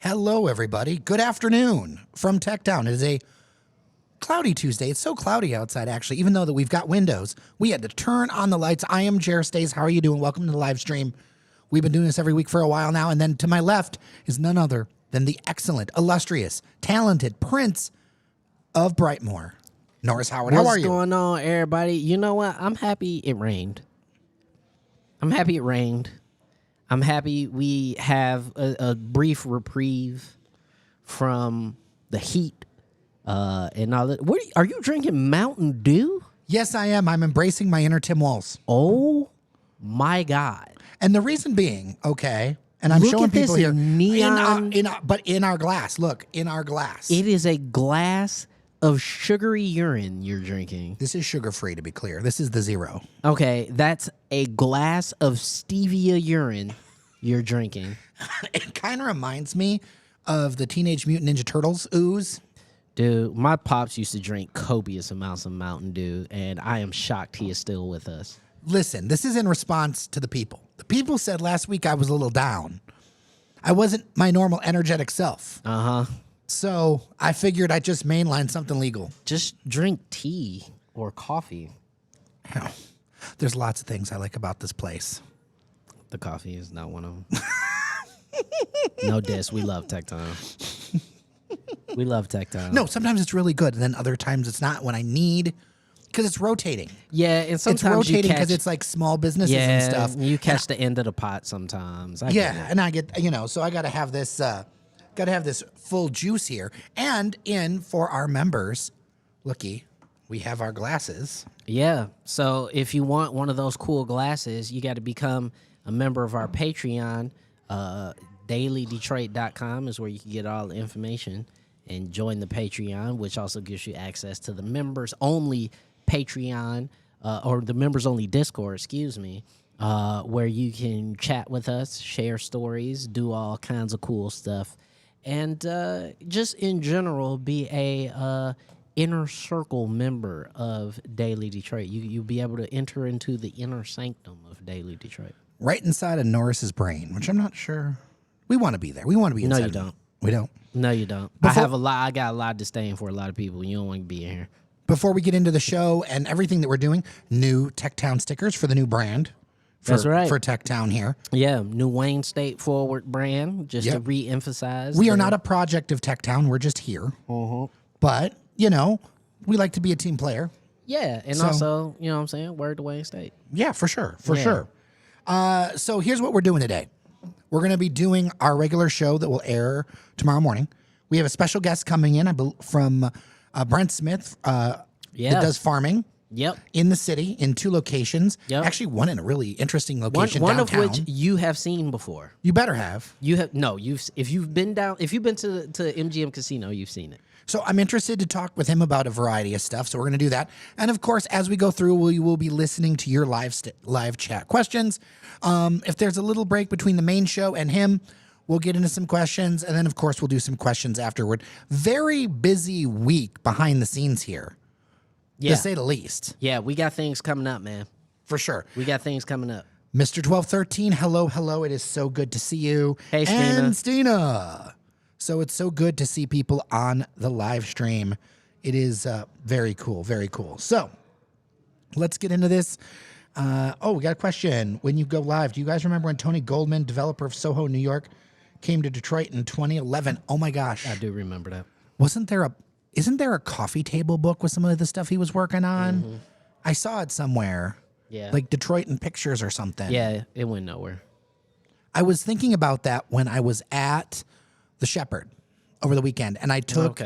Hello, everybody. Good afternoon from Tech Town. It is a cloudy Tuesday. It's so cloudy outside, actually, even though that we've got windows. We had to turn on the lights. I am Jer Stays. How are you doing? Welcome to the live stream. We've been doing this every week for a while now. And then to my left is none other than the excellent, illustrious, talented Prince of Brightmoor, Norris Howard. How are you? What's going on, everybody? You know what? I'm happy it rained. I'm happy we have a brief reprieve from the heat and all that. Are you drinking Mountain Dew? Yes, I am. I'm embracing my inner Tim Walz. Oh, my God. And the reason being, okay, and I'm Look showing at this people here. neon. But in our glass. Look, in our glass. It is a glass of sugary urine you're drinking. This is sugar-free, to be clear. This is the zero. Okay, that's a glass of stevia urine you're drinking. It kind of reminds me of the Teenage Mutant Ninja Turtles ooze. Dude, my pops used to drink copious amounts of Mountain Dew, and I am shocked he is still with us. Listen, this is in response to the people. The people said last week I was a little down. I wasn't my normal energetic self. Uh-huh. So I figured I'd just mainline something legal. Just drink tea or coffee. Hell, there's lots of things I like about this place. The coffee is not one of them. No diss. We love Tecton. We love Tecton. No, sometimes it's really good, and then other times it's not when I need, because it's rotating. Yeah, and sometimes it's rotating because it's like small businesses and stuff. You catch the end of the pot sometimes. I get it. And I get, so I got to have this, full juice here. And for our members, looky, we have our glasses. Yeah. So if you want one of those cool glasses, you got to become a member of our Patreon. DailyDetroit.com is where you can get all the information and join the Patreon, which also gives you access to the members-only Patreon, or the members-only Discord, where you can chat with us, share stories, do all kinds of cool stuff, and just in general be a inner circle member of Daily Detroit. You'll be able to enter into the inner sanctum of Daily Detroit. Right inside of Norris's brain, which I'm not sure. We want to be there. We want to be inside. No, you don't. We don't. No, you don't. I got a lot of disdain for a lot of people. You don't want to be in here. Before we get into the show and everything that we're doing, new Tech Town stickers for the new brand. That's right. For Tech Town here. Yeah, new Wayne State Forward brand, just to re-emphasize. We are not a project of Tech Town. We're just here. But, we like to be a team player. Yeah, and also, you know what I'm saying, word to Wayne State. Yeah, for sure. For sure. So here's what we're doing today. We're going to be doing our regular show that will air tomorrow morning. We have a special guest coming in from Brent Smith that does farming. Yep. In the city, in 2 locations. Yep. Actually, one in a really interesting location one downtown. of which you have seen before. You better have. If you've been to MGM Casino, you've seen it. So I'm interested to talk with him about a variety of stuff. So we're going to do that. And of course, as we go through, we will be listening to your live chat questions. If there's a little break between the main show and him, we'll get into some questions. And then, of course, we'll do some questions afterward. Very busy week behind the scenes here, to say the least. Yeah, we got things coming up, man. For sure. We got things coming up. Mr. 1213, hello. It is so good to see you. Hey, Stina. And Stina. So it's so good to see people on the live stream. It is very cool, very cool. So let's get into this. We got a question. When you go live, do you guys remember when Tony Goldman, developer of Soho, New York, came to Detroit in 2011? Oh, my gosh. I do remember that. Isn't there a coffee table book with some of the stuff he was working on? Mm-hmm. I saw it somewhere. Yeah. Like Detroit in Pictures or something. Yeah, it went nowhere. I was thinking about that when I was at the Shepherd over the weekend, and I took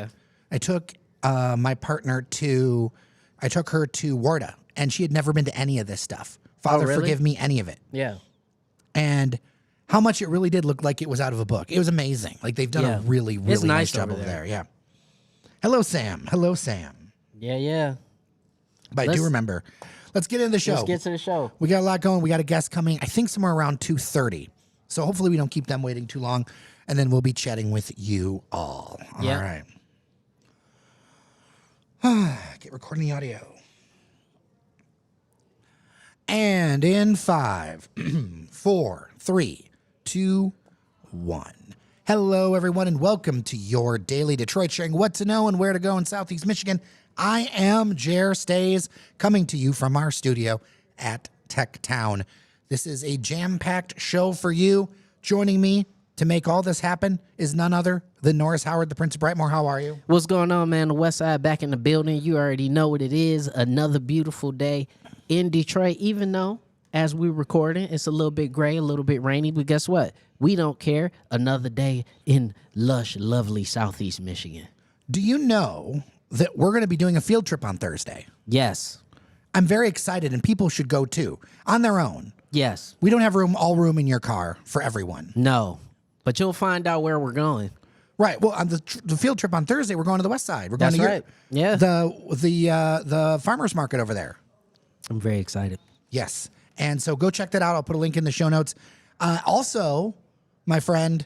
my partner to Warda, and she had never been to any of this stuff. Father, forgive me any of it. Yeah. And how much it really did look like it was out of a book. It was amazing. Like they've done a really, really nice job over there. Yeah. Hello, Sam. Yeah. But I do remember. Let's get into the show. Let's get to the show. We got a lot going. We got a guest coming, I think somewhere around 2:30. So hopefully we don't keep them waiting too long. And then we'll be chatting with you all. All right. Get recording the audio. And in 5, 4, 3, 2, 1. Hello, everyone, and welcome to your Daily Detroit, sharing what to know and where to go in Southeast Michigan. I am Jer Stays, coming to you from our studio at Tech Town. This is a jam-packed show for you. Joining me to make all this happen is none other than Norris Howard, the Prince of Brightmoor. How are you? What's going on, man? The West Side back in the building. You already know what it is. Another beautiful day in Detroit, even though, as we're recording, it's a little bit gray, a little bit rainy. But guess what? We don't care. Another day in lush, lovely Southeast Michigan. Do you know that we're going to be doing a field trip on Thursday? Yes. I'm very excited, and people should go too, on their own. Yes. We don't have all room in your car for everyone. No. But you'll find out where we're going. Right. Well, on the field trip on Thursday, we're going to the West Side. We're going That's to right. Yeah. the farmers market over there. I'm very excited. Yes. And so go check that out. I'll put a link in the show notes. Also, my friend,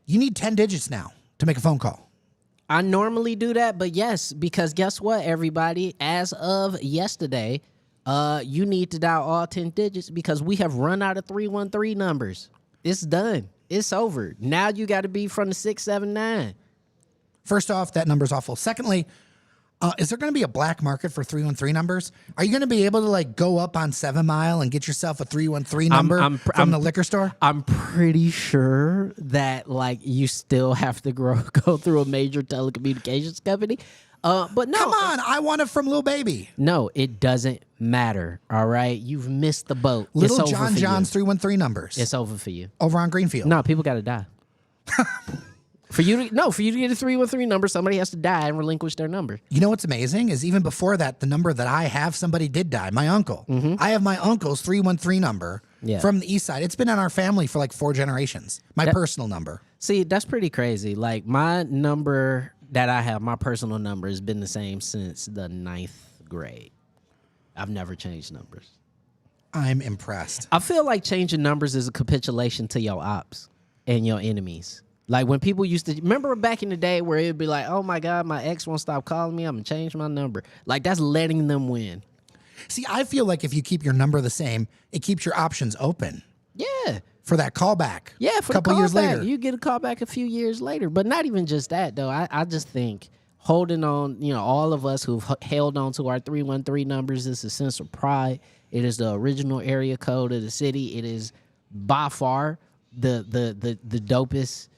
you need 10 digits now to make a phone call. I normally do that, but yes, because guess what, everybody? As of yesterday, you need to dial all 10 digits because we have run out of 313 numbers. It's done. It's over. Now you got to be from the 679. First off, that number's awful. Secondly, is there going to be a black market for 313 numbers? Are you going to be able to like go up on 7 Mile and get yourself a 313 number from the liquor store? I'm pretty sure that like you still have to go through a major telecommunications company. But no. Come on, I want it from Lil Baby. No, it doesn't matter. All right, you've missed the boat. Little it's John John's 313 numbers. It's over for you. Over on Greenfield. No, people got to die. For you to get a 313 number, somebody has to die and relinquish their number. You know what's amazing is even before that, the number that I have, somebody did die. My uncle. I have my uncle's 313 number from the east side. It's been in our family for like 4 generations. My personal number. See, that's pretty crazy. Like my number that I have, my personal number, has been the same since the 9th grade. I've never changed numbers. I'm impressed. I feel like changing numbers is a capitulation to your ops and your enemies. Like when people used to, remember back in the day where it'd be like, oh my God, my ex won't stop calling me, I'm going to change my number. Like that's letting them win. See, I feel like if you keep your number the same, it keeps your options open. Yeah. For that callback. Yeah, for a couple years later. You get a callback a few years later. But not even just that, though. I just think holding on, all of us who've held on to our 313 numbers is a sense of pride. It is the original area code of the city. It is by far the dopest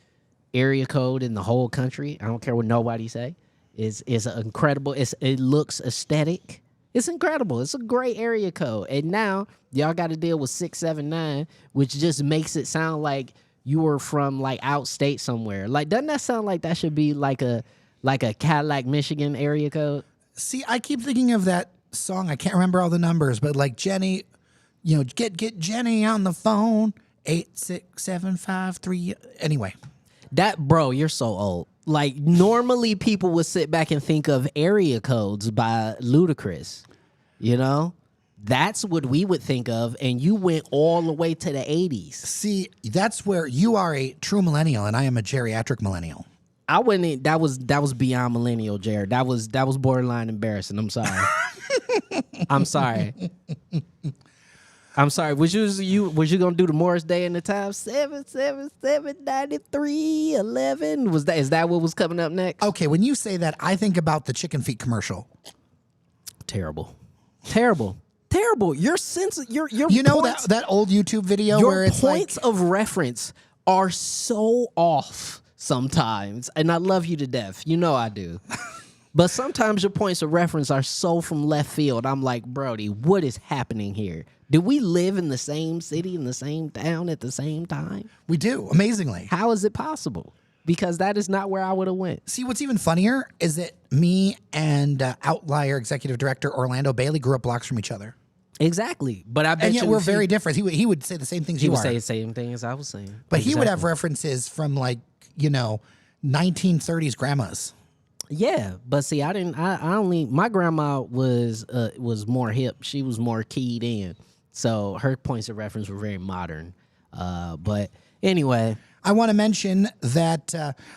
area code in the whole country. I don't care what nobody say. It's incredible. It looks aesthetic. It's incredible. It's a great area code. And now y'all got to deal with 679, which just makes it sound like you were from like outstate somewhere. Like, doesn't that sound like that should be like a Cadillac, Michigan area code? See, I keep thinking of that song. I can't remember all the numbers, but like Jenny, get Jenny on the phone. 86753. Anyway. That, bro, you're so old. Like, normally people would sit back and think of area codes by Ludacris. That's what we would think of, and you went all the way to the 80s. See, that's where you are a true millennial, and I am a geriatric millennial. I wouldn't. That was beyond millennial, Jared. That was borderline embarrassing. I'm sorry. I'm sorry. I'm sorry. Was you gonna do the Morris Day in the time 7779311? Is that what was coming up next? Okay, when you say that, I think about the chicken feet commercial. Terrible. Your sense, your points, that old YouTube video your where it's points of reference are so off sometimes, and I love you to death. You know I do. But sometimes your points of reference are so from left field. I'm like, Brody, what is happening here? Do we live in the same city, in the same town at the same time? We do, amazingly. How is it possible? Because that is not where I would have went. See, what's even funnier is that me and Outlier executive director Orlando Bailey grew up blocks from each other. Exactly. But I bet and yet we're very different. He would say the same things you are. He would say the same thing as I was saying. But he would have references from 1930s grandmas. Yeah, but see, my grandma was more hip. She was more keyed in. So her points of reference were very modern. But anyway, I want to mention that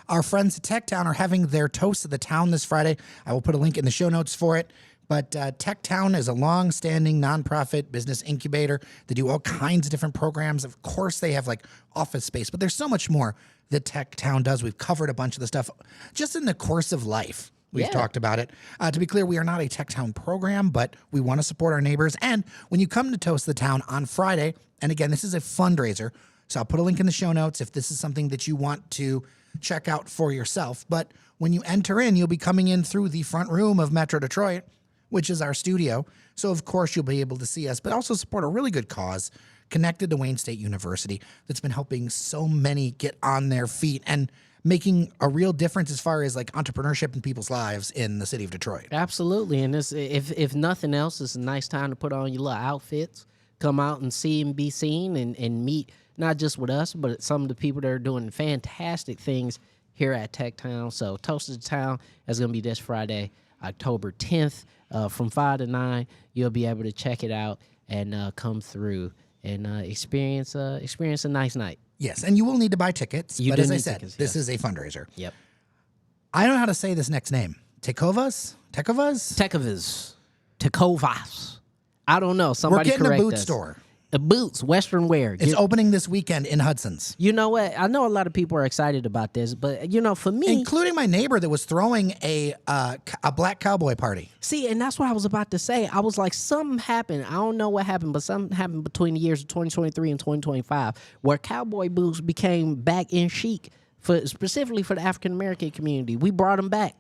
our friends at Tech Town are having their Toast of the Town this Friday. I will put a link in the show notes for it. But Tech Town is a long-standing nonprofit business incubator. They do all kinds of different programs. Of course, they have like office space, but there's so much more. that Tech Town does. We've covered a bunch of the stuff just in the course of life. We've talked about it. To be clear, we are not a Tech Town program, but we want to support our neighbors. And when you come to Toast the Town on Friday, and again, this is a fundraiser, so I'll put a link in the show notes if this is something that you want to check out for yourself. But when you enter in, you'll be coming in through the front room of Metro Detroit, which is our studio. So, of course, you'll be able to see us, but also support a really good cause connected to Wayne State University that's been helping so many get on their feet and making a real difference as far as like entrepreneurship in people's lives in the city of Detroit. Absolutely. And this, if nothing else, it's a nice time to put on your little outfits, come out and see and be seen and meet not just with us, but some of the people that are doing fantastic things here at Tech Town. So Toast of the Town is going to be this Friday, October 10th, from 5 to 9. You'll be able to check it out and come through and experience a nice night. Yes, and you will need to buy tickets. But as I said, this is a fundraiser. Yep. I don't know how to say this next name. Tecovas? Tecovas. I don't know. Somebody correct us. We're getting a boot store. Boots, Western wear. It's opening this weekend in Hudson's. You know what? I know a lot of people are excited about this, but, you know, for me... Including my neighbor that was throwing a black cowboy party. See, and that's what I was about to say. I was like, something happened. I don't know what happened, but something happened between the years of 2023 and 2025 where cowboy boots became back in chic, specifically for the African-American community. We brought them back.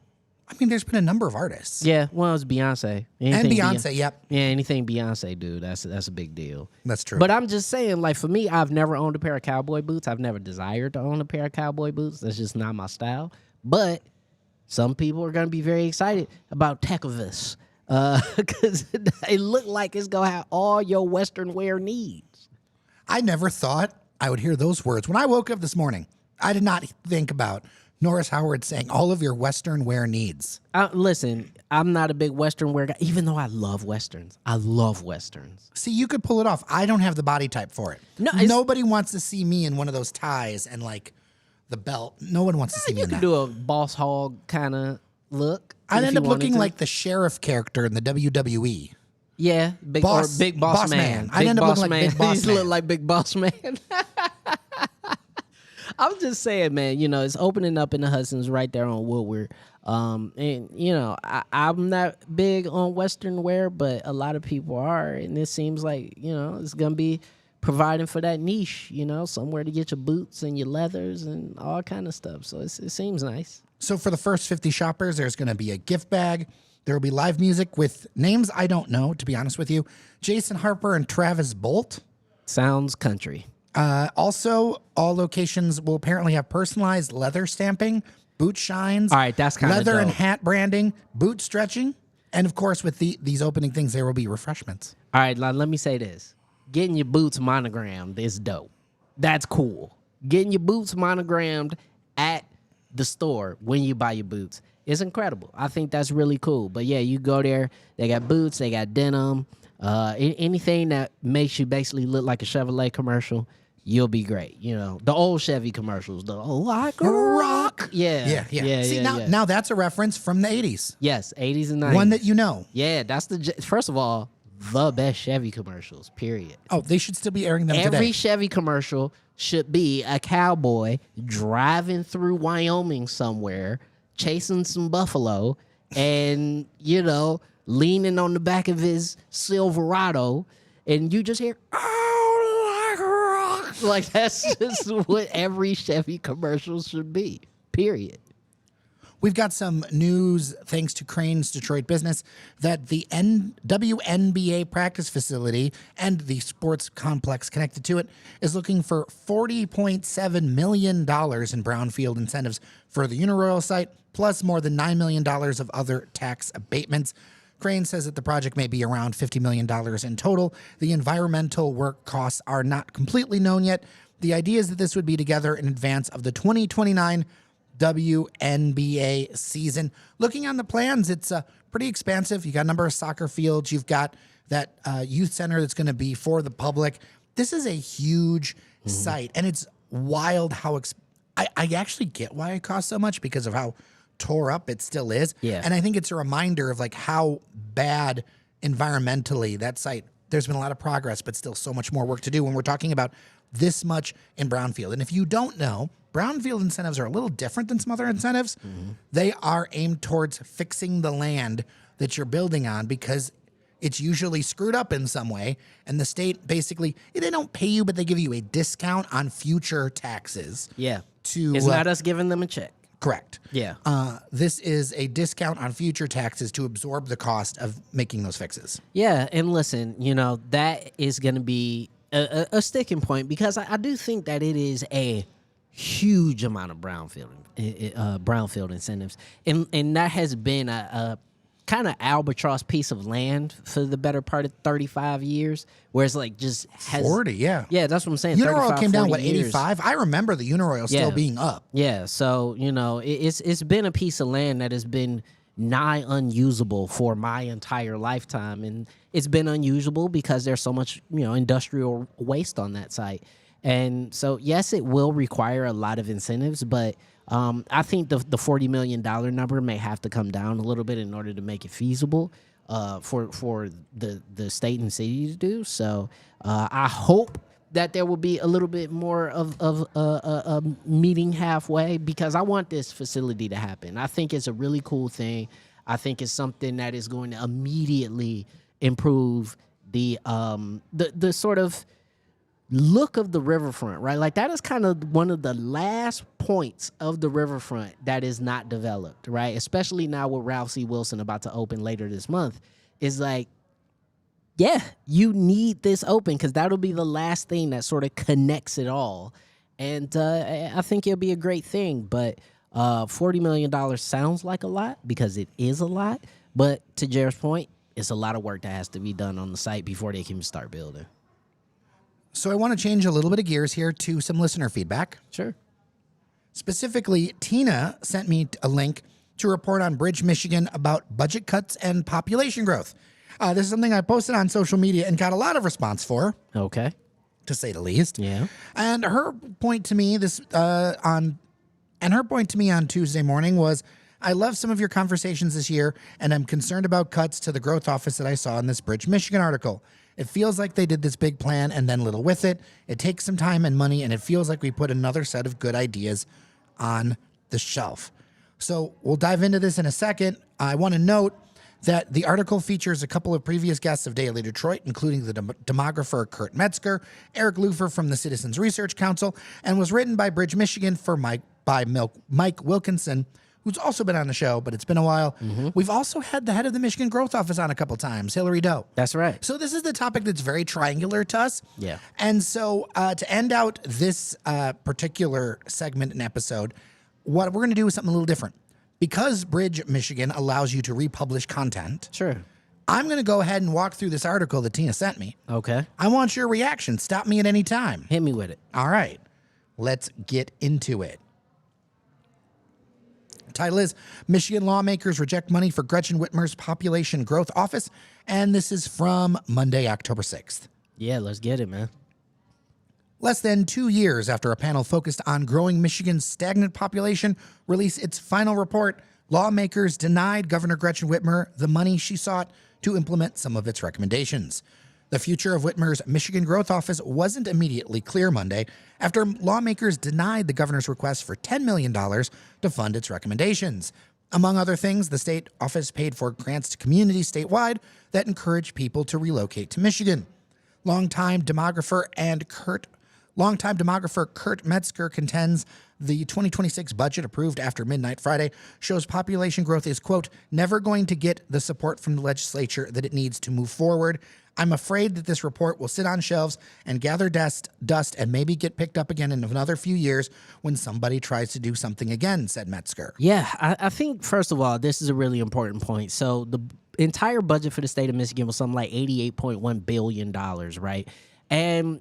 I mean, there's been a number of artists. Yeah, well, it's Beyonce. And Beyonce, yep. Yeah, anything Beyonce do, that's a big deal. That's true. But I'm just saying, like, for me, I've never owned a pair of cowboy boots. I've never desired to own a pair of cowboy boots. That's just not my style. But some people are going to be very excited about Tecovas because it look like it's going to have all your Western wear needs. I never thought I would hear those words. When I woke up this morning, I did not think about Norris Howard saying all of your Western wear needs. Listen, I'm not a big Western wear guy, even though I love Westerns. I love Westerns. See, you could pull it off. I don't have the body type for it. No, nobody wants to see me in one of those ties and like the belt. No one wants to see me in that. You could do a boss hog kind of look. I'd end up looking like the sheriff character in the WWE. Yeah, big boss man. I'd end up looking like Big Boss Man. You look like Big Boss Man. I'm just saying, man, you know, it's opening up in the Hudson's right there on Woodward. And, you know, I'm not big on Western wear, but a lot of people are. And it seems like, you know, it's going to be providing for that niche, you know, somewhere to get your boots and your leathers and all kind of stuff. So it seems nice. So for the first 50 shoppers, there's going to be a gift bag. There will be live music with names I don't know, to be honest with you. Jason Harper and Travis Bolt. Sounds country. Also, all locations will apparently have personalized leather stamping, boot shines, all right, that's kind of leather and hat branding, boot stretching, and of course, with these opening things, there will be refreshments. All right, let me say this. Getting your boots monogrammed is dope. That's cool. Getting your boots monogrammed at the store when you buy your boots is incredible. I think that's really cool. But yeah, you go there, they got boots, they got denim, anything that makes you basically look like a Chevrolet commercial, you'll be great. You know, the old Chevy commercials, the like a rock. Yeah. See, now that's a reference from the 80s. Yes, 80s and 90s. One that you know. Yeah, that's first of all, the best Chevy commercials, period. Oh, they should still be airing them today. Every Chevy commercial should be a cowboy driving through Wyoming somewhere, chasing some buffalo, and, you know, leaning on the back of his Silverado, and you just hear, oh, like a rock. Like, that's just what every Chevy commercial should be, period. We've got some news, thanks to Crane's Detroit Business, that the WNBA practice facility and the sports complex connected to it is looking for $40.7 million in brownfield incentives for the Uniroyal site, plus more than $9 million of other tax abatements. Crane says that the project may be around $50 million in total. The environmental work costs are not completely known yet. The idea is that this would be together in advance of the 2029 WNBA season. Looking on the plans, it's pretty expansive. You got a number of soccer fields. You've got that youth center that's going to be for the public. This is a huge site, and it's wild how I actually get why it costs so much because of how tore up it still is. Yeah. And I think it's a reminder of like how bad environmentally that site, there's been a lot of progress, but still so much more work to do when we're talking about this much in brownfield. And if you don't know, brownfield incentives are a little different than some other incentives. They are aimed towards fixing the land that you're building on because it's usually screwed up in some way. And the state basically, they don't pay you, but they give you a discount on future taxes. Yeah. To, it's not us giving them a check. Correct. Yeah. This is a discount on future taxes to absorb the cost of making those fixes. Yeah. And listen, that is going to be a sticking point because I do think that it is a huge amount of brownfield incentives. And that has been a kind of albatross piece of land for the better part of 35 years, where it's like just has 40, yeah. Yeah, that's what I'm saying. Uniroyal came down, 85? 85? I remember the Uniroyal still being up. Yeah, so, it's been a piece of land that has been nigh unusable for my entire lifetime. And it's been unusable because there's so much, industrial waste on that site. And so, yes, it will require a lot of incentives, but I think the $40 million number may have to come down a little bit in order to make it feasible for the state and city to do. So I hope that there will be a little bit more of a meeting halfway because I want this facility to happen. I think it's a really cool thing. I think it's something that is going to immediately improve the sort of look of the riverfront, right? Like that is kind of one of the last points of the riverfront that is not developed, right? Especially now with Ralph C. Wilson about to open later this month, is like, yeah, you need this open because that'll be the last thing that sort of connects it all. And I think it'll be a great thing, but $40 million sounds like a lot because it is a lot. But to Jared's point, it's a lot of work that has to be done on the site before they can start building. So I want to change a little bit of gears here to some listener feedback. Sure. Specifically, Tina sent me a link to a report on Bridge, Michigan about budget cuts and population growth. This is something I posted on social media and got a lot of response for. Okay. To say the least. Yeah. And her point to me on Tuesday morning was, I love some of your conversations this year, and I'm concerned about cuts to the growth office that I saw in this Bridge, Michigan article. It feels like they did this big plan and then little with it. It takes some time and money, and it feels like we put another set of good ideas on the shelf. So we'll dive into this in a second. I want to note that the article features a couple of previous guests of Daily Detroit, including the demographer Kurt Metzger, Eric Lufer from the Citizens Research Council, and was written by Bridge, Michigan by Mike Wilkinson, who's also been on the show, but it's been a while. Mm-hmm. We've also had the head of the Michigan Growth Office on a couple times, Hillary Doe. That's right. So this is the topic that's very triangular to us. Yeah. And so to end out this particular segment and episode, what we're going to do is something a little different. Because Bridge, Michigan allows you to republish content. Sure. I'm going to go ahead and walk through this article that Tina sent me. Okay. I want your reaction. Stop me at any time. Hit me with it. All right. Let's get into it. Title is Michigan Lawmakers Reject Money for Gretchen Whitmer's Population Growth Office. And this is from Monday, October 6th. Yeah, let's get it, man. Less than 2 years after a panel focused on growing Michigan's stagnant population released its final report, lawmakers denied Governor Gretchen Whitmer the money she sought to implement some of its recommendations. The future of Whitmer's Michigan Growth Office wasn't immediately clear Monday after lawmakers denied the governor's request for $10 million to fund its recommendations. Among other things, the state office paid for grants to communities statewide that encourage people to relocate to Michigan. Longtime demographer Kurt Metzger contends the 2026 budget approved after midnight Friday shows population growth is, quote, never going to get the support from the legislature that it needs to move forward. I'm afraid that this report will sit on shelves and gather dust and maybe get picked up again in another few years when somebody tries to do something again, said Metzger. Yeah, I think, first of all, this is a really important point. So the entire budget for the state of Michigan was something like $88.1 billion, right? And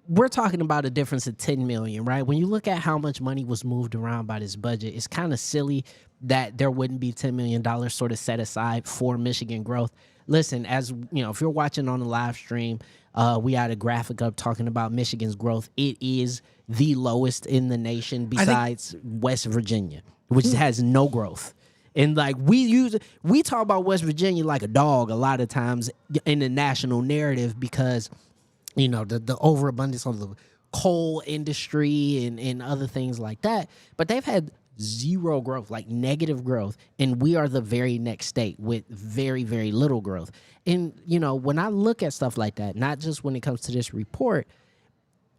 we're talking about a difference of $10 million, right? When you look at how much money was moved around by this budget, it's kind of silly that there wouldn't be $10 million sort of set aside for Michigan growth. Listen, as you know, if you're watching on the live stream, we had a graphic up talking about Michigan's growth. It is the lowest in the nation besides West Virginia, which has no growth. And like we talk about West Virginia like a dog a lot of times in the national narrative because, you know, the overabundance of the coal industry and other things like that. But they've had zero growth, like negative growth. And we are the very next state with very, very little growth. And, when I look at stuff like that, not just when it comes to this report,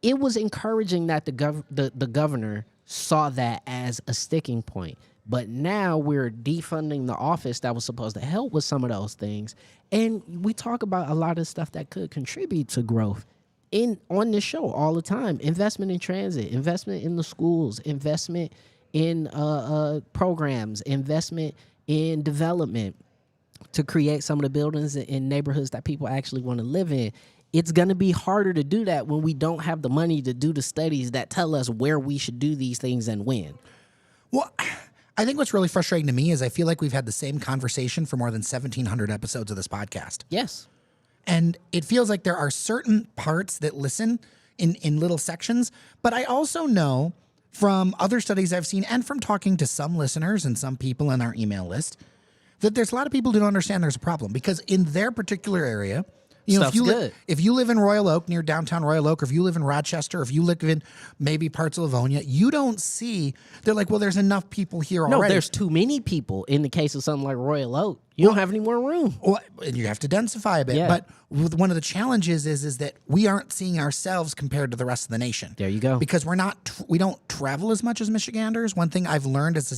it was encouraging that the governor saw that as a sticking point. But now we're defunding the office that was supposed to help with some of those things. And we talk about a lot of stuff that could contribute to growth on this show all the time. Investment in transit, investment in the schools, investment in programs, investment in development to create some of the buildings in neighborhoods that people actually want to live in. It's going to be harder to do that when we don't have the money to do the studies that tell us where we should do these things and when. Well, I think what's really frustrating to me is I feel like we've had the same conversation for more than 1,700 episodes of this podcast. Yes. And it feels like there are certain parts that listen in little sections. But I also know from other studies I've seen and from talking to some listeners and some people in our email list that there's a lot of people who don't understand there's a problem. Because in their particular area, if you live in Royal Oak, near downtown Royal Oak, or if you live in Rochester, or if you live in maybe parts of Livonia, you don't see, they're like, well, there's enough people here already. No, there's too many people in the case of something like Royal Oak. You don't have any more room. Well, and you have to densify a bit. Yeah. But one of the challenges is that we aren't seeing ourselves compared to the rest of the nation. There you go. Because we don't travel as much as Michiganders. One thing I've learned as a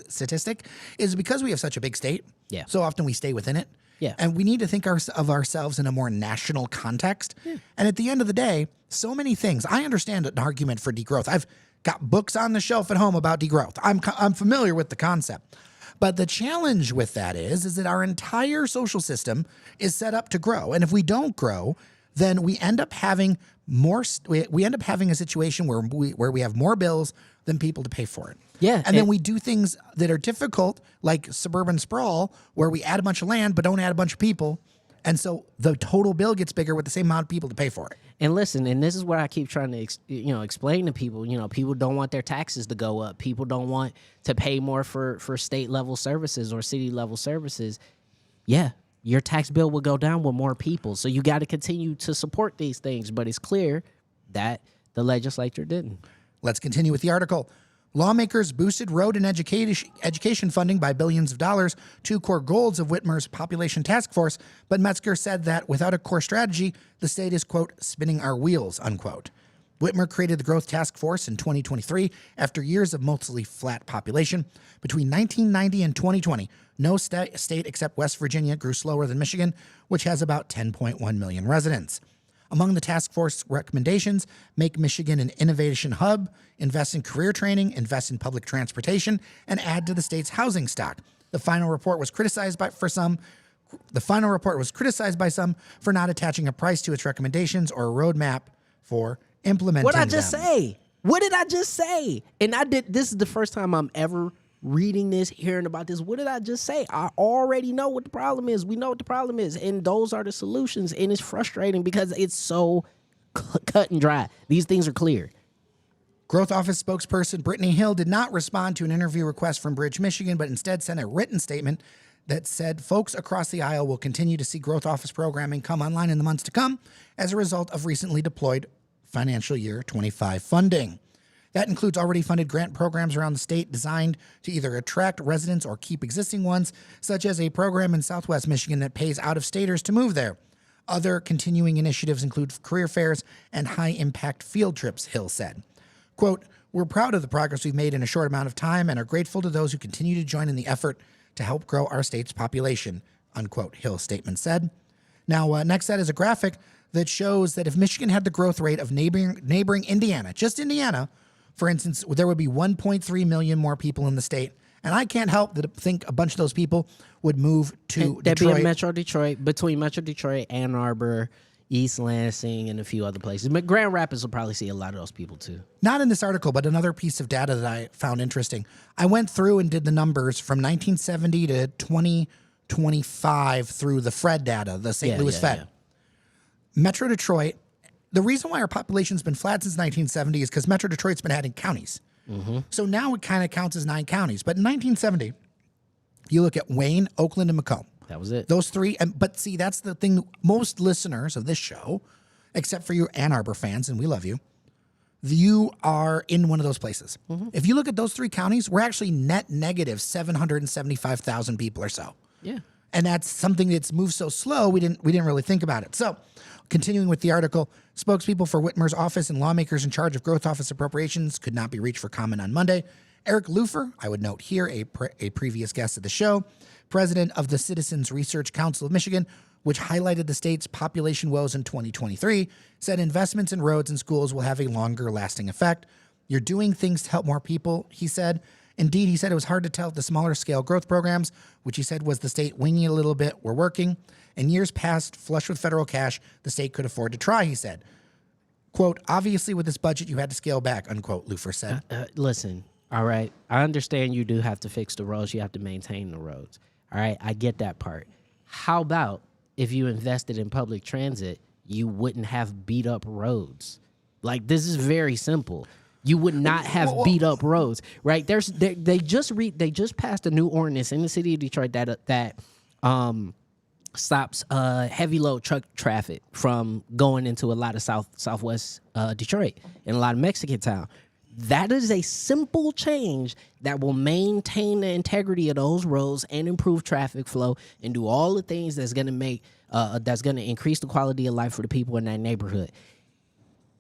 statistic is because we have such a big state, Yeah. so often we stay within it. Yeah. And we need to think of ourselves in a more national context. Yeah. And at the end of the day, so many things. I understand an argument for degrowth. I've got books on the shelf at home about degrowth. I'm familiar with the concept. But the challenge with that is that our entire social system is set up to grow. And if we don't grow, then we end up having a situation where we have more bills than people to pay for it. Yeah. And then we do things that are difficult, like suburban sprawl, where we add a bunch of land but don't add a bunch of people. And so the total bill gets bigger with the same amount of people to pay for it. And listen, and this is what I keep trying to explain to people. People don't want their taxes to go up. People don't want to pay more for state level services or city level services. Yeah, your tax bill will go down with more people. So you got to continue to support these things. But it's clear that the legislature didn't. Let's continue with the article. Lawmakers boosted road and education funding by billions of dollars, two core goals of Whitmer's population task force, but Metzger said that without a core strategy, the state is, quote, spinning our wheels, unquote. Whitmer created the Growth Task Force in 2023 after years of mostly flat population. Between 1990 and 2020, no state except West Virginia grew slower than Michigan, which has about 10.1 million residents. Among the task force recommendations, make Michigan an innovation hub, invest in career training, invest in public transportation, and add to the state's housing stock. The final report was criticized by some for not attaching a price to its recommendations or a roadmap for implementing What did I just them. say? What did I just say? And this is the first time I'm ever reading this, hearing about this. What did I just say? I already know what the problem is. We know what the problem is. And those are the solutions. And it's frustrating because it's so cut and dry. These things are clear. Growth Office spokesperson Brittany Hill did not respond to an interview request from Bridge, Michigan, but instead sent a written statement that said folks across the aisle will continue to see Growth Office programming come online in the months to come as a result of recently deployed financial year 25 funding. That includes already funded grant programs around the state designed to either attract residents or keep existing ones, such as a program in Southwest Michigan that pays out-of-staters to move there. Other continuing initiatives include career fairs and high-impact field trips, Hill said. Quote, we're proud of the progress we've made in a short amount of time and are grateful to those who continue to join in the effort to help grow our state's population, unquote, Hill's statement said. Now, next set is a graphic that shows that if Michigan had the growth rate of neighboring Indiana, just Indiana, for instance, there would be 1.3 million more people in the state. And I can't help but think a bunch of those people would move to Detroit. That'd be in Metro Detroit, between Metro Detroit, Ann Arbor, East Lansing, and a few other places. But Grand Rapids will probably see a lot of those people too. Not in this article, but another piece of data that I found interesting. I went through and did the numbers from 1970 to 2025 through the Fred data, the St. Louis Fed. Yeah. Metro Detroit, the reason why our population's been flat since 1970 is because Metro Detroit's been adding counties. Mm-hmm. So now it kind of counts as 9 counties. But in 1970, you look at Wayne, Oakland, and Macomb. That was it. Those three. But see, that's the thing. Most listeners of this show, except for you Ann Arbor fans, and we love you, you are in one of those places. If you look at those 3 counties, we're actually net negative 775,000 people or so. Yeah. And that's something that's moved so slow, we didn't really think about it. So, continuing with the article, spokespeople for Whitmer's office and lawmakers in charge of growth office appropriations could not be reached for comment on Monday. Eric Lufer, I would note here, a previous guest of the show, president of the Citizens Research Council of Michigan, which highlighted the state's population woes in 2023, said investments in roads and schools will have a longer lasting effect. You're doing things to help more people, he said. Indeed, he said it was hard to tell if the smaller scale growth programs, which he said was the state winging it a little bit, were working. In years past, flush with federal cash, the state could afford to try, he said. Quote, obviously with this budget, you had to scale back, unquote, Lufer said. Listen, all right, I understand you do have to fix the roads. You have to maintain the roads. All right, I get that part. How about if you invested in public transit, you wouldn't have beat up roads? Like, this is very simple. You would not have beat up roads, right? They just passed a new ordinance in the city of Detroit that stops heavy load truck traffic from going into a lot of southwest Detroit and a lot of Mexican town. That is a simple change that will maintain the integrity of those roads and improve traffic flow and do all the things that's going to make that's going to increase the quality of life for the people in that neighborhood.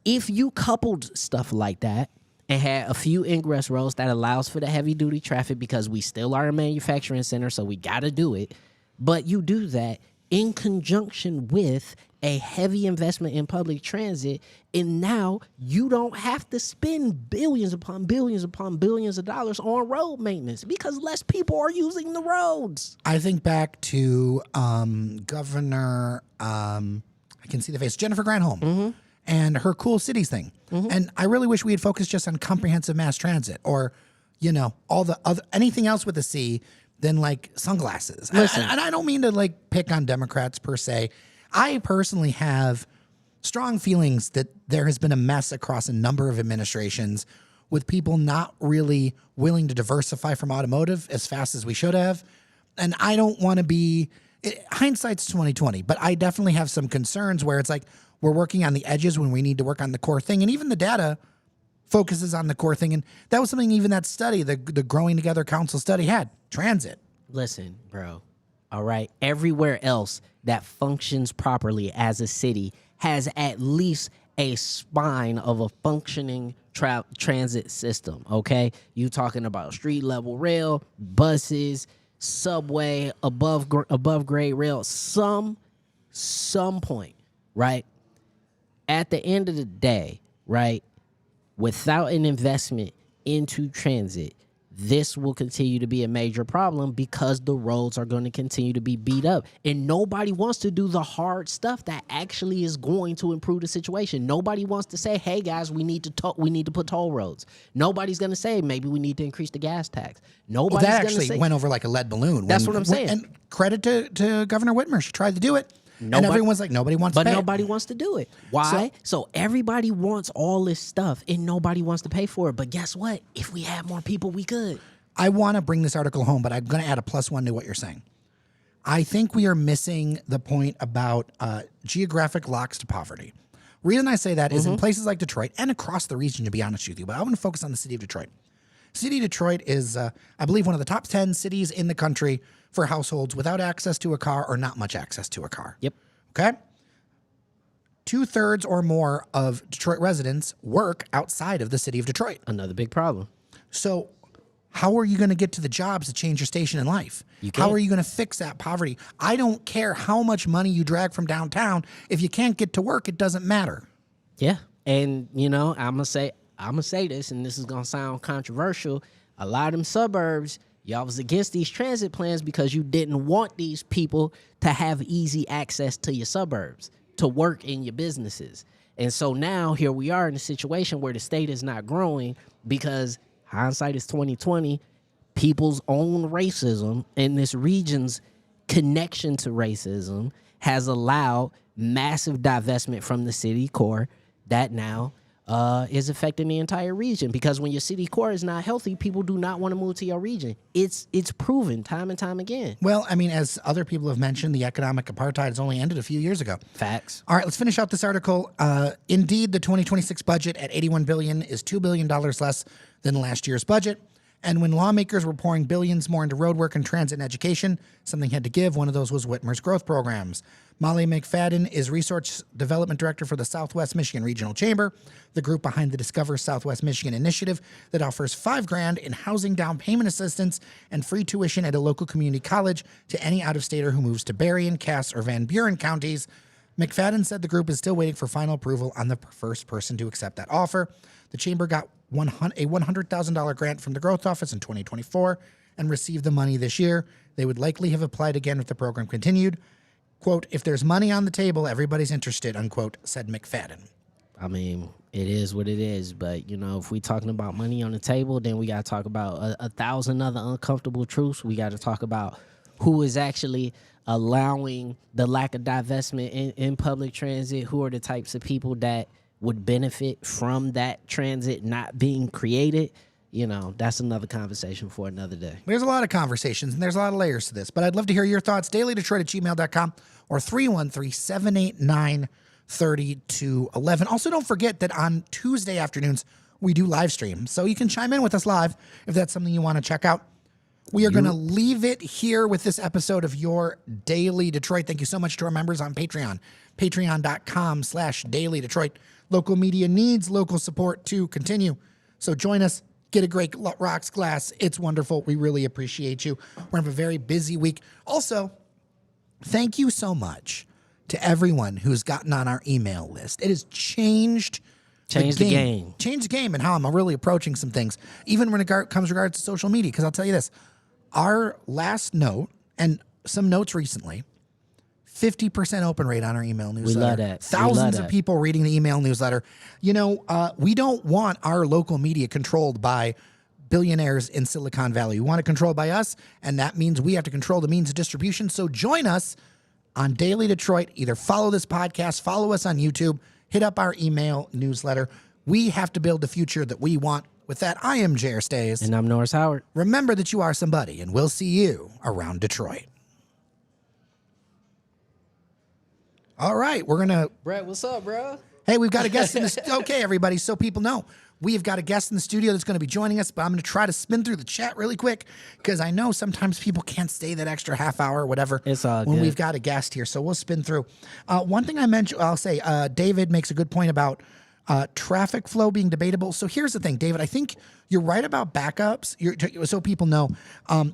If you coupled stuff like that and had a few ingress roads that allows for the heavy duty traffic, because we still are a manufacturing center, so we got to do it, but you do that in conjunction with a heavy investment in public transit, and now you don't have to spend billions upon billions upon billions of dollars on road maintenance because less people are using the roads. I think back to Governor, I can see the face, Jennifer Granholm, and her Cool Cities thing. And I really wish we had focused just on comprehensive mass transit or, all the other, anything else with a C than like sunglasses. And I don't mean to like pick on Democrats per se. I personally have strong feelings that there has been a mess across a number of administrations with people not really willing to diversify from automotive as fast as we should have. And I don't want to be, hindsight's 2020, but I definitely have some concerns where it's like we're working on the edges when we need to work on the core thing. And even the data focuses on the core thing. And that was something even that study, the Growing Together Council study had, transit. Listen, bro. All right. Everywhere else that functions properly as a city has at least a spine of a functioning transit system, okay? You talking about street level rail, buses, subway, above grade rail, some point, right? At the end of the day, right, without an investment into transit, this will continue to be a major problem because the roads are going to continue to be beat up. And nobody wants to do the hard stuff that actually is going to improve the situation. Nobody wants to say, hey, guys, we need to put toll roads. Nobody's going to say, maybe we need to increase the gas tax. Nobody's that going to actually say, went over like a lead balloon. That's what I'm saying. And credit to Governor Whitmer. She tried to do it. And everyone's like, nobody wants to pay. But nobody wants to do it. Why? So everybody wants all this stuff and nobody wants to pay for it. But guess what? If we had more people, we could. I want to bring this article home, but I'm going to add a +1 to what you're saying. I think we are missing the point about geographic locks to poverty. Reason I say that is in places like Detroit and across the region, to be honest with you, but I want to focus on the city of Detroit. City of Detroit is, I believe, one of the top 10 cities in the country for households without access to a car or not much access to a car. Yep. Okay? 2/3 or more of Detroit residents work outside of the city of Detroit. Another big problem. So how are you going to get to the jobs to change your station in life? How are you going to fix that poverty? I don't care how much money you drag from downtown. If you can't get to work, it doesn't matter. Yeah. And, I'm going to say this, and this is going to sound controversial. A lot of them suburbs, y'all was against these transit plans because you didn't want these people to have easy access to your suburbs, to work in your businesses. And so now here we are in a situation where the state is not growing because hindsight is 2020. People's own racism and this region's connection to racism has allowed massive divestment from the city core that now is affecting the entire region. Because when your city core is not healthy, people do not want to move to your region. It's proven time and time again. Well, I mean, as other people have mentioned, the economic apartheid has only ended a few years ago. Facts. All right, let's finish out this article. Indeed, the 2026 budget at $81 billion is $2 billion less than last year's budget. And when lawmakers were pouring billions more into roadwork and transit and education, something had to give. One of those was Whitmer's growth programs. Molly McFadden is Resource Development Director for the Southwest Michigan Regional Chamber, the group behind the Discover Southwest Michigan initiative that offers $5,000 in housing down payment assistance and free tuition at a local community college to any out-of-stater who moves to Berrien, Cass, or Van Buren counties. McFadden said the group is still waiting for final approval on the first person to accept that offer. The chamber got a $100,000 grant from the Growth Office in 2024 and received the money this year. They would likely have applied again if the program continued. Quote, if there's money on the table, everybody's interested, unquote, said McFadden. I mean, it is what it is. But, you know, if we talking about money on the table, then we got to talk about a thousand other uncomfortable truths. We got to talk about who is actually allowing the lack of divestment in public transit, who are the types of people that would benefit from that transit not being created. You know, that's another conversation for another day. There's a lot of conversations, and there's a lot of layers to this. But I'd love to hear your thoughts. DailyDetroit@gmail.com or 313-789-3211. Also, don't forget that on Tuesday afternoons, we do live stream. So you can chime in with us live if that's something you want to check out. We are going to leave it here with this episode of Your Daily Detroit. Thank you so much to our members on Patreon. Patreon.com/Daily Detroit. Local media needs local support to continue. So join us. Get a great rocks glass. It's wonderful. We really appreciate you. We're going to have a very busy week. Also, thank you so much to everyone who's gotten on our email list. It has changed the game. Changed the game and how I'm really approaching some things, even when it comes regards to social media. Because I'll tell you this, our last note and some notes recently, 50% open rate on our email newsletter. We love that. Thousands of people reading the email newsletter. You know, we don't want our local media controlled by billionaires in Silicon Valley. We want it controlled by us, and that means we have to control the means of distribution. So join us on Daily Detroit. Either follow this podcast, follow us on YouTube, hit up our email newsletter. We have to build the future that we want. With that, I am J.R. Stays. And I'm Norris Howard. Remember that you are somebody, and we'll see you around Detroit. All right, we're going to... Brett, what's up, bro? Hey, we've got a guest in the... Okay, everybody, so people know. We have got a guest in the studio that's going to be joining us, but I'm going to try to spin through the chat really quick because I know sometimes people can't stay that extra half hour or whatever It's all when good. we've got a guest here. So we'll spin through. One thing I'll say, David makes a good point about traffic flow being debatable. So here's the thing, David, I think you're right about backups, so people know,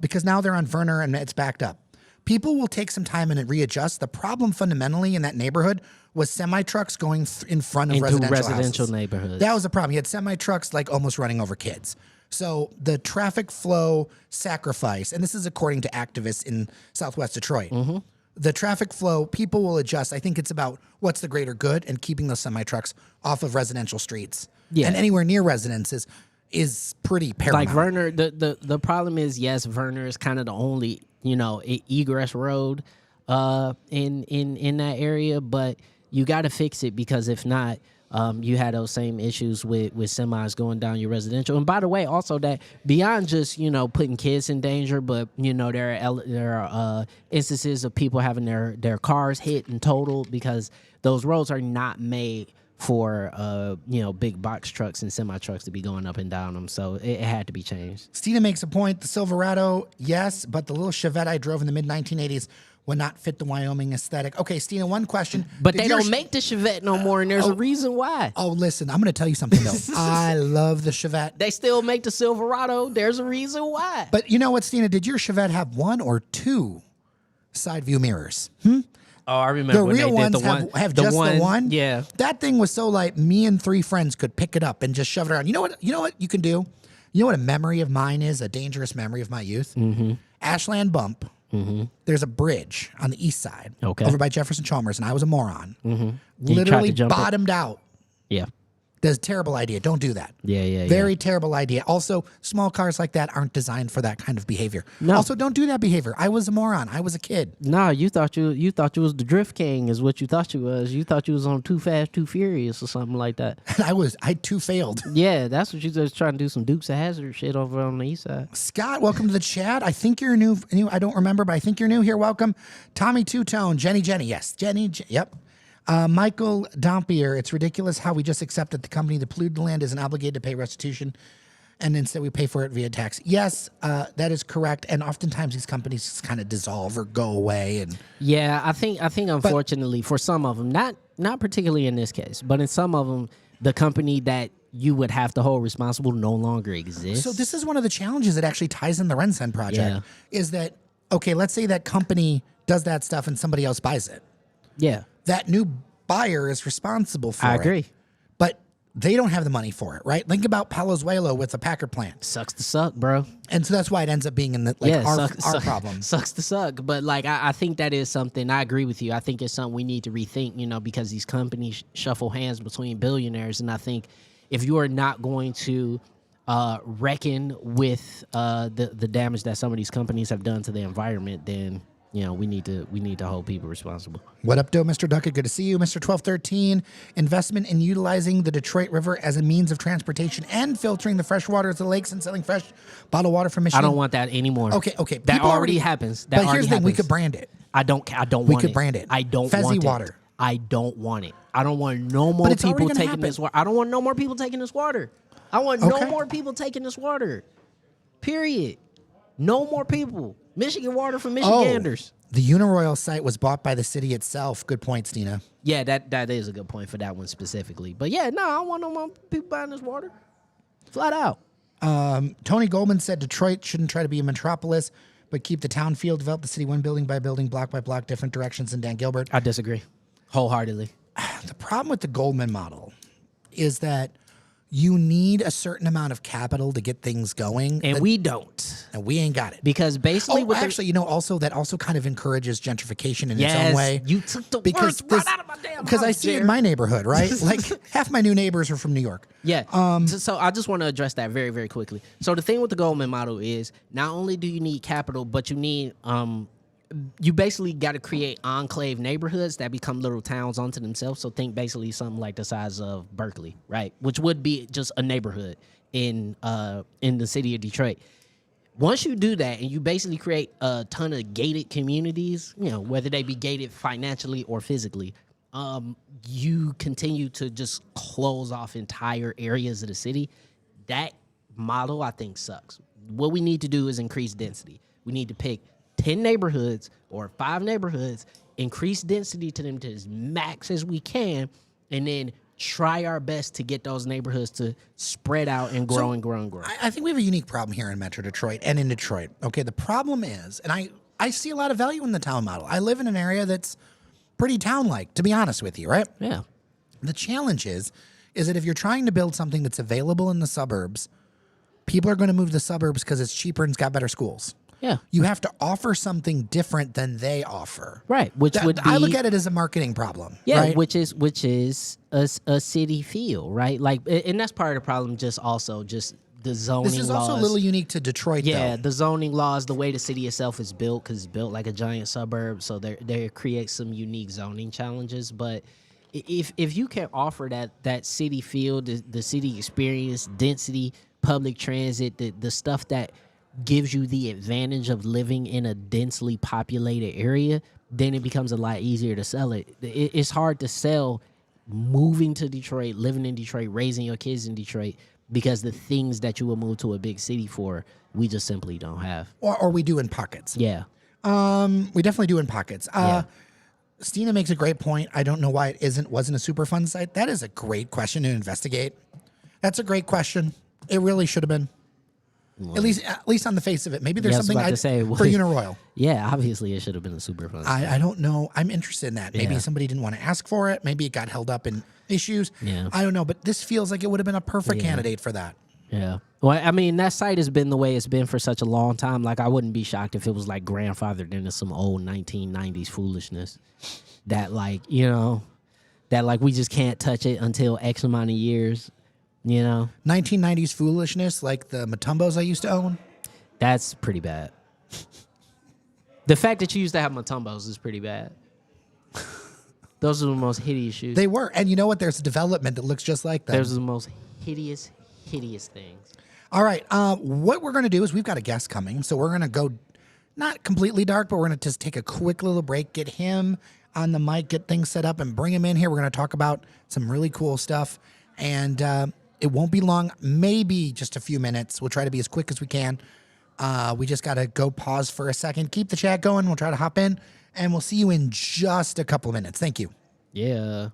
because now they're on Werner and it's backed up. People will take some time and readjust. The problem fundamentally in that neighborhood was semi-trucks going in front of Into residential houses. neighborhoods. That was the problem. You had semi-trucks like almost running over kids. So the traffic flow sacrifice, and this is according to activists in Southwest Detroit, the traffic flow, people will adjust. I think it's about what's the greater good and keeping those semi-trucks off of residential streets. Yeah. And anywhere near residences is pretty paramount. Like Werner, the problem is, yes, Werner is kind of the only, egress road in that area, but you got to fix it because if not, you had those same issues with semis going down your residential. And by the way, also that beyond just, putting kids in danger, but, there are instances of people having their cars hit and totaled because those roads are not made for, big box trucks and semi trucks to be going up and down them. So it had to be changed. Stina makes a point. The Silverado, yes, but the little Chevette I drove in the mid-1980s would not fit the Wyoming aesthetic. Okay, Stina, one question. But they don't make the Chevette no more, and there's a reason why. Oh, listen, I'm going to tell you something, though. I love the Chevette. They still make the Silverado. There's a reason why. But you know what, Stina? Did your Chevette have one or two side view mirrors? Oh, I remember The when real they ones did the one. have just the one? Yeah. That thing was so light, me and three friends could pick it up and just shove it around. You know what you can do? You know what a memory of mine is, a dangerous memory of my youth? Mm-hmm. Ashland Bump. Mm-hmm. There's a bridge on the east side over by Jefferson Chalmers, and I was a moron. Mm-hmm. Literally bottomed out. Yeah. That's a terrible idea. Don't do that. Yeah. Very terrible idea. Also, small cars like that aren't designed for that kind of behavior. No. Also, don't do that behavior. I was a moron. I was a kid. No, you thought you was the drift king is what you thought you was. You thought you was on Too Fast, Too Furious or something like that. I too failed. Yeah, that's what you was trying to do, some Dukes of Hazzard shit over on the east side. Scott, welcome to the chat. I think you're new. I don't remember, but I think you're new here. Welcome. Tommy Two-Tone. Jenny. Yes. Yep. Michael Dompier, it's ridiculous how we just accept that the company that polluted the land isn't obligated to pay restitution, and instead we pay for it via tax. Yes, that is correct. And oftentimes these companies just kind of dissolve or go away. And yeah, I think unfortunately for some of them, not particularly in this case, but in some of them, the company that you would have to hold responsible no longer exists. So this is one of the challenges that actually ties in the Rensen project. Is that okay? Let's say that company does that stuff and somebody else buys it. Yeah. That new buyer is responsible for it. I agree. But they don't have the money for it, right? Think about Palozuelo with the Packard plant. Sucks to suck, bro. And so that's why it ends up being in the our problem. Sucks to suck. But like I think that is something, I agree with you. I think it's something we need to rethink, because these companies shuffle hands between billionaires. And I think if you are not going to reckon with the damage that some of these companies have done to the environment, then we need to hold people responsible. What up, Doe? Mr. Duckett, good to see you. Mr. 1213, investment in utilizing the Detroit River as a means of transportation and filtering the fresh waters of the lakes and selling fresh bottled water from Michigan. I don't want that anymore. Okay. That People already happens. That but here's already the thing, we happens. could brand it. I don't want it. We could brand it. I don't Fezzy want water. it. I don't want it. I don't want no more it's already people gonna taking happen. this water. I don't want no more people taking this water. I want no more people taking this water. Period. No more people. Michigan water for Michiganders. The Uniroyal site was bought by the city itself. Good point, Stina. Yeah, that is a good point for that one specifically. But yeah, no, I don't want no more people buying this water. Flat out. Tony Goldman said Detroit shouldn't try to be a metropolis, but keep the town feel, develop the city one building by building, block by block, different directions. And Dan Gilbert. I disagree wholeheartedly. The problem with the Goldman model is that you need a certain amount of capital to get things going. And we don't. And we ain't got it. Because basically... also that also kind of encourages gentrification in its own way. You took the words right out of my damn Because mouth, I see it in Jared. my neighborhood, right? Like half my new neighbors are from New York. Yeah. So I just want to address that very, very quickly. So the thing with the Goldman model is not only do you need capital, but you need... you basically got to create enclave neighborhoods that become little towns unto themselves. So think basically something like the size of Berkeley, right? Which would be just a neighborhood in the city of Detroit. Once you do that and you basically create a ton of gated communities, whether they be gated financially or physically, you continue to just close off entire areas of the city. That model, I think, sucks. What we need to do is increase density. We need to pick 10 neighborhoods or 5 neighborhoods, increase density to them to as max as we can, and then try our best to get those neighborhoods to spread out and grow and grow and grow. I think we have a unique problem here in Metro Detroit and in Detroit. Okay, the problem is, and I see a lot of value in the town model. I live in an area that's pretty town-like, to be honest with you, right? Yeah. The challenge is that if you're trying to build something that's available in the suburbs, people are going to move to the suburbs because it's cheaper and it's got better schools. Yeah. You have to offer something different than they offer. Right. Which would be, I look at it as a marketing problem. Yeah, right? which is a city feel, right? Like, and that's part of the problem. Just the zoning laws. This is also a little unique to Detroit, Yeah, though. the zoning laws, the way the city itself is built, because it's built like a giant suburb, so there creates some unique zoning challenges. But if you can offer that city feel, the city experience, density, public transit, the stuff that gives you the advantage of living in a densely populated area, then it becomes a lot easier to sell it. It's hard to sell moving to Detroit, living in Detroit, raising your kids in Detroit, because the things that you will move to a big city for, we just simply don't have. Or we do in pockets. Yeah. We definitely do in pockets. Yeah. Stina makes a great point. I don't know why it wasn't a super fun site. That is a great question to investigate. That's a great question. It really should have been. At least on the face of it. Maybe there's something for Uniroyal. Yeah, obviously it should have been a super fun. I don't know. I'm interested in that. Maybe somebody didn't want to ask for it. Maybe it got held up in issues. Yeah. I don't know. But this feels like it would have been a perfect candidate for that. Yeah. Well, I mean, that site has been the way it's been for such a long time. Like, I wouldn't be shocked if it was like grandfathered into some old 1990s foolishness that, like, that like we just can't touch it until X amount of years, you know? 1990s foolishness like the Matumbos I used to own. That's pretty bad. The fact that you used to have Matumbos is pretty bad. Those are the most hideous shoes. They were. And you know what? There's a development that looks just like them. Those are the most hideous things. All right. What we're going to do is we've got a guest coming. So we're going to go not completely dark, but we're going to just take a quick little break, get him on the mic, get things set up, and bring him in here. We're going to talk about some really cool stuff. And it won't be long, maybe just a few minutes. We'll try to be as quick as we can. We just got to go pause for a second. Keep the chat going. We'll try to hop in. And we'll see you in just a couple of minutes. Thank you. Yeah.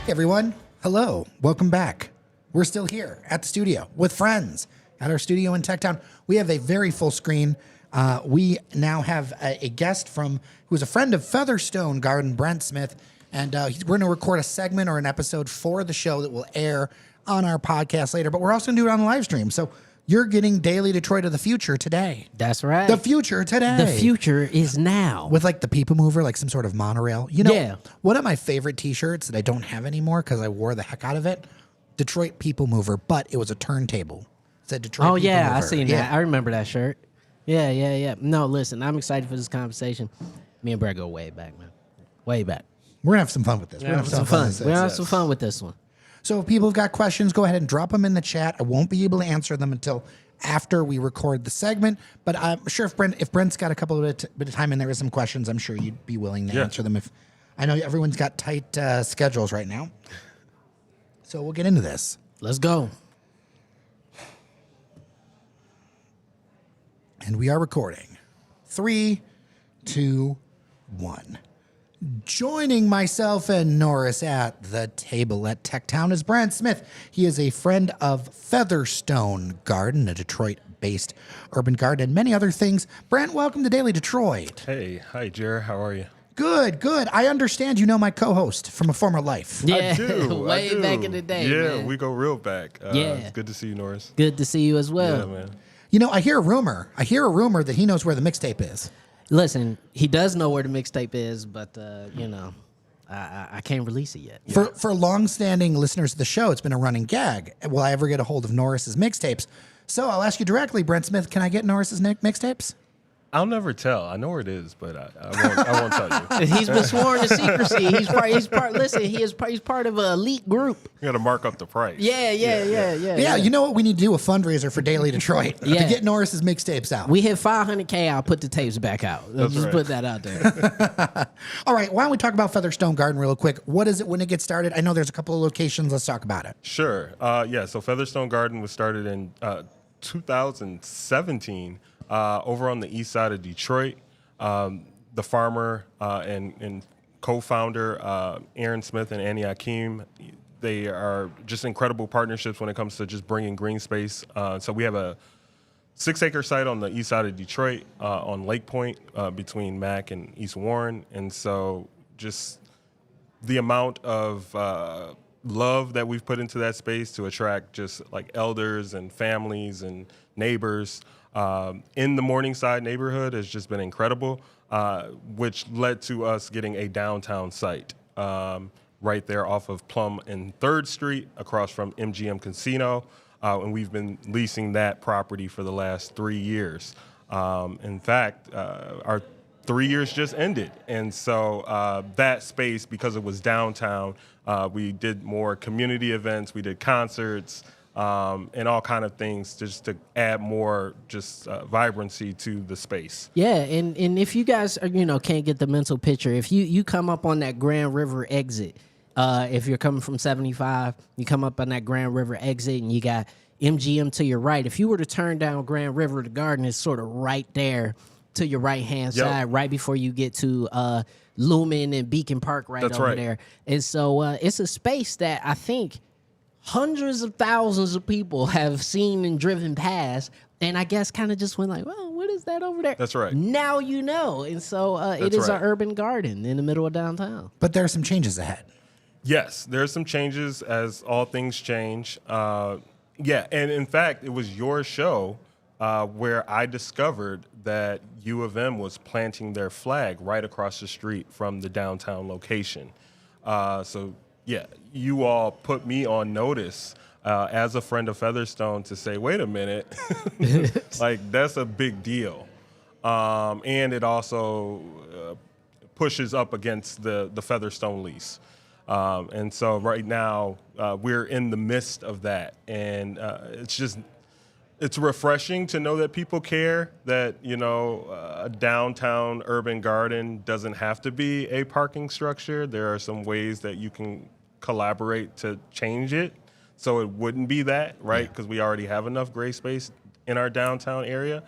Everyone, hello, welcome back. We're still here at the studio with friends at our studio in Techtown. We have a very full screen. We now have a guest who's a friend of Featherstone Garden, Brent Smith, and we're going to record a segment or an episode for the show that will air on our podcast later, but we're also going to do it on the live stream. So you're getting Daily Detroit of the future today. That's right. The future today. The future is now. With like the people mover, like some sort of monorail. You know, Yeah. one of my favorite t-shirts that I don't have anymore because I wore the heck out of it, Detroit People Mover, but it was a turntable. It said Detroit People yeah, Mover. I seen that. I remember that shirt. Yeah. No, listen, I'm excited for this conversation. Me and Brad go way back, man. Way back. We're going to have some fun with this. We're gonna have some fun. We're gonna have some fun with this one. So if people have got questions, go ahead and drop them in the chat. I won't be able to answer them until after we record the segment, but I'm sure if Brent's got a couple of bit of time and there is some questions, I'm sure you'd be willing to answer them. If I know everyone's got tight schedules right now, so we'll get into this. Let's go. And we are recording. 3, 2, 1. Joining myself and Norris at the table at Techtown is Brent Smith. He is a friend of Featherstone Garden, a Detroit-based urban garden, and many other things. Brent, welcome to Daily Detroit. Hey, hi, Jer. How are you? Good. I understand you know my co-host from a former life. Yeah, I do. way back in the day. Yeah, man. we go real back. Yeah. It's good to see you, Norris. Good to see you as well. Yeah, man. You know, I hear a rumor that he knows where the mixtape is. Listen, he does know where the mixtape is, but I can't release it yet. For long-standing listeners of the show, it's been a running gag. Will I ever get a hold of Norris's mixtapes? So I'll ask you directly, Brent Smith, can I get Norris's mixtapes? I'll never tell. I know where it is, but I won't tell you. He's been sworn to secrecy. He's part. Listen, he's part of an elite group. You got to mark up the price. Yeah. Yeah, you know what? We need to do a fundraiser for Daily Detroit to get Norris's mixtapes out. We hit 500K. I'll put the tapes back out. Let's just right. put that out there. All right, why don't we talk about Featherstone Garden real quick? What is it when it gets started? I know there's a couple of locations. Let's talk about it. Sure. So Featherstone Garden was started in 2017 over on the east side of Detroit. The farmer and co-founder, Aaron Smith and Annie Akeem, they are just incredible partnerships when it comes to just bringing green space. So we have a 6-acre site on the east side of Detroit on Lake Point between Mack and East Warren. And so just the amount of love that we've put into that space to attract just like elders and families and neighbors in the Morningside neighborhood has just been incredible, which led to us getting a downtown site right there off of Plum and 3rd Street across from MGM Casino. And we've been leasing that property for the last 3 years. In fact, our 3 years just ended. And so that space, because it was downtown, we did more community events, we did concerts, and all kind of things just to add more just vibrancy to the space. Yeah, and if you guys are, can't get the mental picture, if you come up on that Grand River exit, if you're coming from 75, you come up on that Grand River exit and you got MGM to your right. If you were to turn down Grand River, the garden is sort of right there to your right-hand side, right before you get to Lumen and Beacon Park That's over right. there. And so it's a space that I think hundreds of thousands of people have seen and driven past, and I guess kind of just went like, well, what is that over there? That's right. Now you know. And so it is an urban garden in the middle of downtown. But there are some changes ahead. Yes, there's some changes as all things change. And in fact, it was your show where I discovered that U of M was planting their flag right across the street from the downtown location. You all put me on notice as a friend of Featherstone to say, wait a minute, like that's a big deal. And it also pushes up against the Featherstone lease. And so right now we're in the midst of that. And it's refreshing to know that people care, that, a downtown urban garden doesn't have to be a parking structure. There are some ways that you can collaborate to change it so it wouldn't be that, right? Because we already have enough gray space in our downtown area.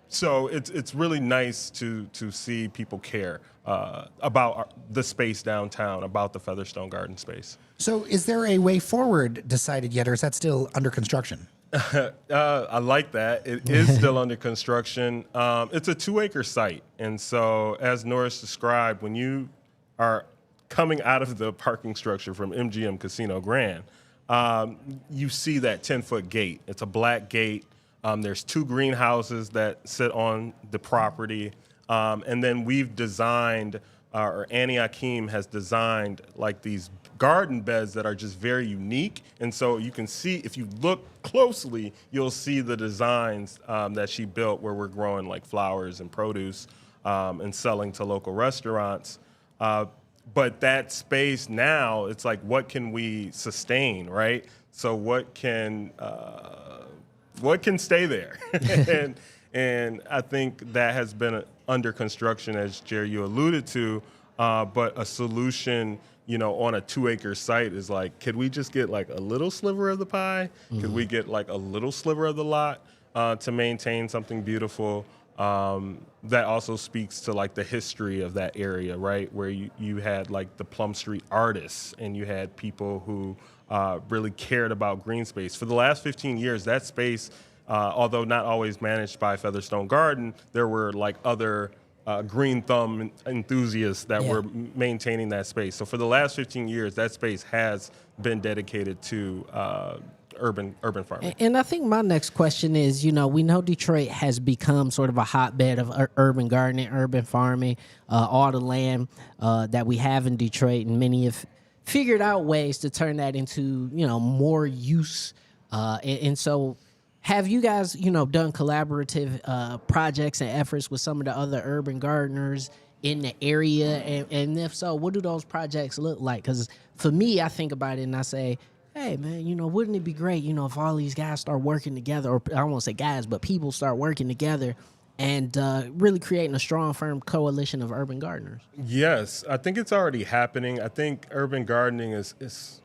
So it's really nice to see people care about the space downtown, about the Featherstone Garden space. So is there a way forward decided yet, or is that still under construction? I like that. It is still under construction. It's a 2-acre site. And so, as Norris described, when you are coming out of the parking structure from MGM Casino Grand, you see that 10-foot gate. It's a black gate. There's 2 greenhouses that sit on the property. And then we've designed, or Annie Akeem has designed, like these garden beds that are just very unique. And so you can see, if you look closely, you'll see the designs that she built where we're growing like flowers and produce and selling to local restaurants. But that space now, it's like, what can we sustain, right? So what can stay there? and I think that has been under construction, as Jerry, you alluded to, but a solution, on a 2-acre site is like, could we just get like a little sliver of the pie? Mm-hmm. Could we get like a little sliver of the lot to maintain something beautiful? That also speaks to like the history of that area, right? Where you had like the Plum Street artists, and you had people who really cared about green space. For the last 15 years, that space, although not always managed by Featherstone Garden, there were like other green thumb enthusiasts that were maintaining that space. So for the last 15 years, that space has been dedicated to urban farming. And I think my next question is, we know Detroit has become sort of a hotbed of urban gardening, urban farming, all the land that we have in Detroit, and many have figured out ways to turn that into, more use. And so have you guys, done collaborative projects and efforts with some of the other urban gardeners in the area? And if so, what do those projects look like? Because for me, I think about it and I say, hey, man, wouldn't it be great, if all these guys start working together, or I won't say guys, but people start working together and really creating a strong, firm coalition of urban gardeners? Yes, I think it's already happening. I think urban gardening is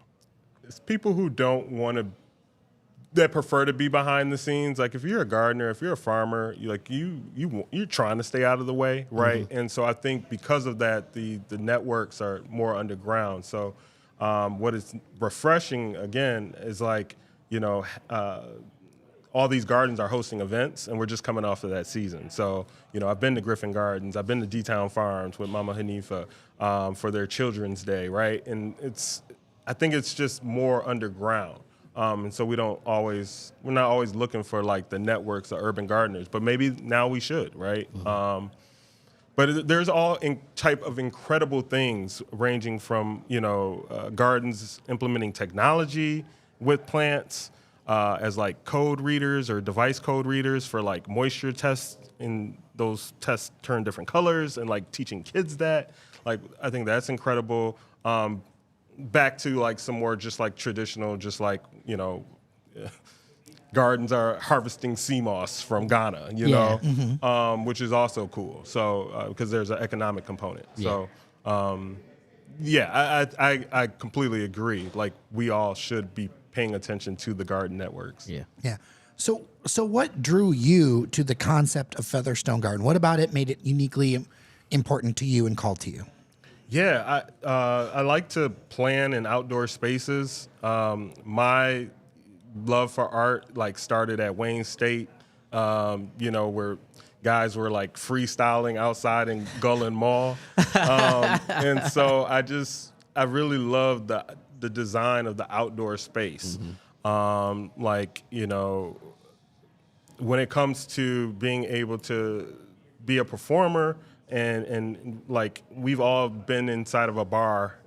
people who don't want to, that prefer to be behind the scenes. Like, if you're a gardener, if you're a farmer, you're trying to stay out of the way, right? Mm-hmm. And so I think because of that, the networks are more underground. So what is refreshing, again, is like, all these gardens are hosting events, and we're just coming off of that season. So, I've been to Griffin Gardens, I've been to D-Town Farms with Mama Hanifa for their Children's Day, right? And I think it's just more underground. And so we're not always looking for like the networks of urban gardeners, but maybe now we should, right? Mm-hmm. But there's all type of incredible things, ranging from gardens implementing technology with plants as like code readers or device code readers for like moisture tests, and those tests turn different colors, and like teaching kids that. Like, I think that's incredible. Back to like some more just like traditional, just like, gardens are harvesting sea moss from Ghana, mm-hmm. Which is also cool. So, because there's an economic component. Yeah. So, I completely agree. Like, we all should be paying attention to the garden networks. Yeah. Yeah. So what drew you to the concept of Featherstone Garden? What about it made it uniquely important to you and called to you? Yeah, I like to plan in outdoor spaces. My love for art started at Wayne State, where guys were like freestyling outside in Gullen Mall, and so I really love the design of the outdoor space. Mm-hmm. When it comes to being able to be a performer. And like, we've all been inside of a bar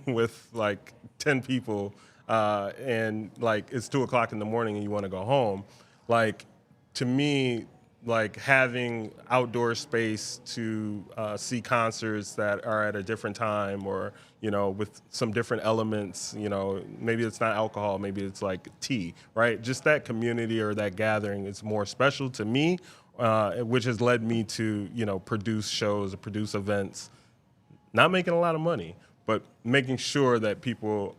with like 10 people, and like it's 2:00 in the morning and you want to go home. Like, to me, like having outdoor space to see concerts that are at a different time, or with some different elements. Maybe it's not alcohol, maybe it's like tea, right? Just that community or that gathering is more special to me. Which has led me to, produce shows, produce events, not making a lot of money, but making sure that people,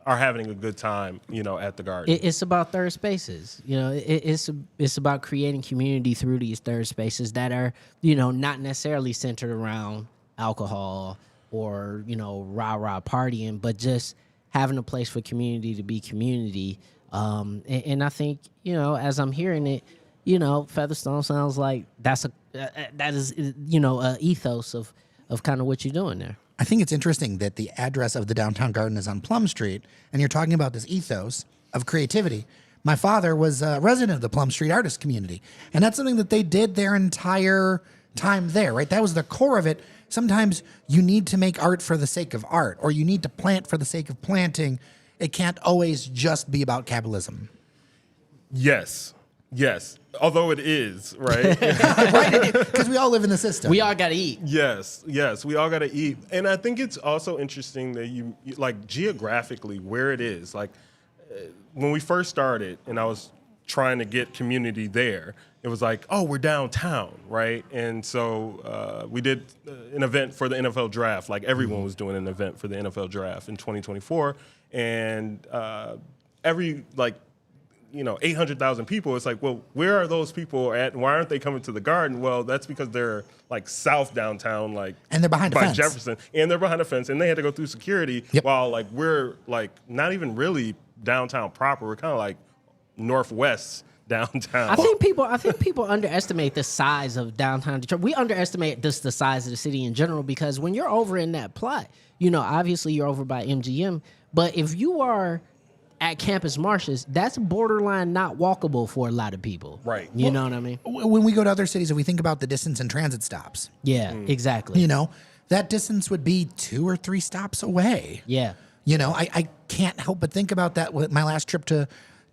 are having a good time, at the garden. It's about third spaces. It's about creating community through these third spaces that are, not necessarily centered around alcohol or, rah-rah partying, but just having a place for community to be community. And I think, as I'm hearing it, Featherstone sounds like that is, a ethos of kind of what you're doing there. I think it's interesting that the address of the downtown garden is on Plum Street, and you're talking about this ethos of creativity. My father was a resident of the Plum Street artist community, and that's something that they did their entire time there, right? That was the core of it. Sometimes you need to make art for the sake of art, or you need to plant for the sake of planting. It can't always just be about capitalism. Yes. Although it is, right? Right? Because we all live in the system. We all got to eat. Yes, we all got to eat. And I think it's also interesting that you like geographically where it is. Like when we first started and I was trying to get community there, it was like, oh, we're downtown, right? And so we did an event for the NFL draft. Like everyone was doing an event for the NFL draft in 2024. And every 800,000 people, it's like, well, where are those people at and why aren't they coming to the garden? Well, that's because they're like south downtown, and they're behind a fence. Jefferson, and they're behind a fence, and they had to go through security. Yep. While we're not even really downtown proper. We're kind of like northwest downtown. I think people underestimate the size of downtown Detroit. We underestimate the size of the city in general because when you're over in that plot, obviously you're over by MGM, but if you are at Campus Martius, that's borderline not walkable for a lot of people. Right. You know what I mean? When we go to other cities, if we think about the distance in transit stops, Yeah, exactly. That distance would be 2 or 3 stops away. Yeah. I can't help but think about that with my last trip to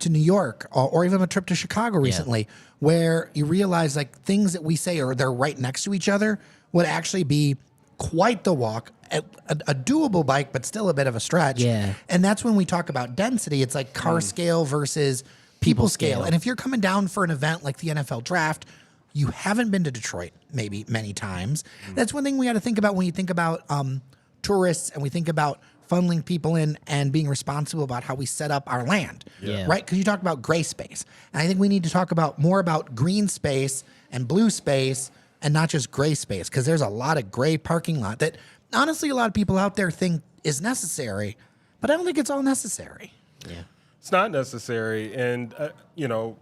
New York or even a trip to Chicago recently, where you realize things that we say they're right next to each other would actually be quite the walk, a doable bike, but still a bit of a stretch. Yeah. And that's when we talk about density. It's like car scale versus people scale. And if you're coming down for an event like the NFL draft, you haven't been to Detroit maybe many times. That's one thing we got to think about when you think about tourists and we think about funneling people in and being responsible about how we set up our land, right? Because you talk about gray space. And I think we need to talk more about green space and blue space and not just gray space, because there's a lot of gray parking lot that honestly a lot of people out there think is necessary, but I don't think it's all necessary. Yeah. It's not necessary. And, you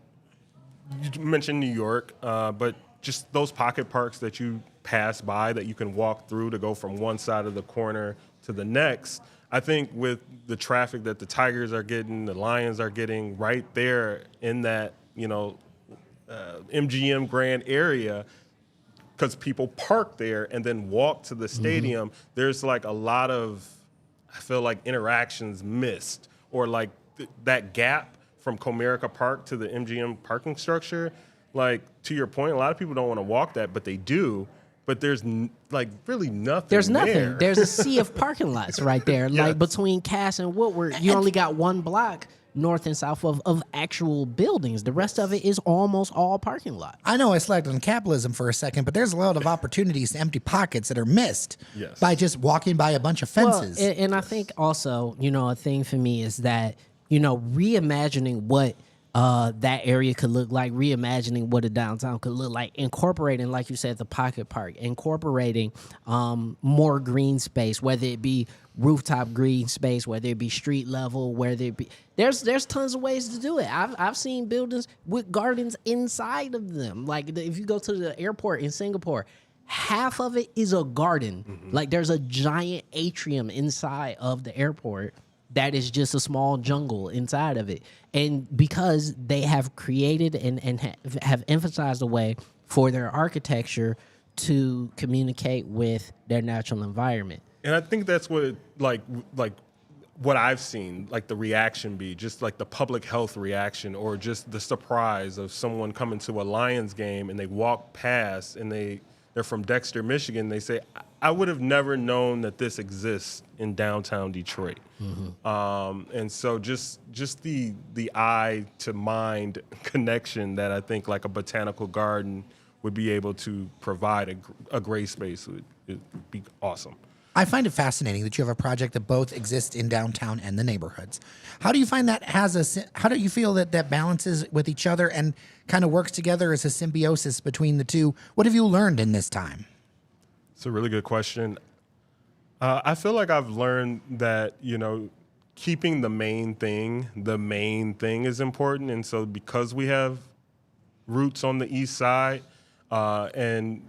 mentioned New York, but just those pocket parks that you pass by that you can walk through to go from one side of the corner to the next. I think with the traffic that the Tigers are getting, the Lions are getting right there in that, MGM Grand area, because people park there and then walk to the stadium, there's a lot of, I feel like, interactions missed, or that gap from Comerica Park to the MGM parking structure. To your point, a lot of people don't want to walk that, but they do. But there's really nothing. There's nothing. there. There's a sea of parking lots right there. Yes. Between Cass and Woodward, you only got one block north and south of actual buildings. The rest of it is almost all parking lot. I know I slacked on capitalism for a second, but there's a lot of opportunities to empty pockets that are missed by just walking by a bunch of fences. Well, and I think also, a thing for me is that, reimagining what that area could look like, reimagining what a downtown could look like, incorporating, like you said, the pocket park, incorporating more green space, whether it be rooftop green space, whether it be street level, whether it be there's tons of ways to do it. I've seen buildings with gardens inside of them. If you go to the airport in Singapore, half of it is a garden. There's a giant atrium inside of the airport that is just a small jungle inside of it. And because they have created and have emphasized a way for their architecture to communicate with their natural environment. And I think that's what what I've seen, the reaction be, just the public health reaction, or just the surprise of someone coming to a Lions game and they walk past and they're from Dexter, Michigan. They say, I would have never known that this exists in downtown Detroit. And so just the eye to mind connection that I think a botanical garden would be able to provide a gray space would be awesome. I find it fascinating that you have a project that both exists in downtown and the neighborhoods. How do you find that how do you feel that balances with each other and kind of works together as a symbiosis between the two? What have you learned in this time? It's a really good question. I feel like I've learned that, keeping the main thing is important. And so because we have roots on the east side, and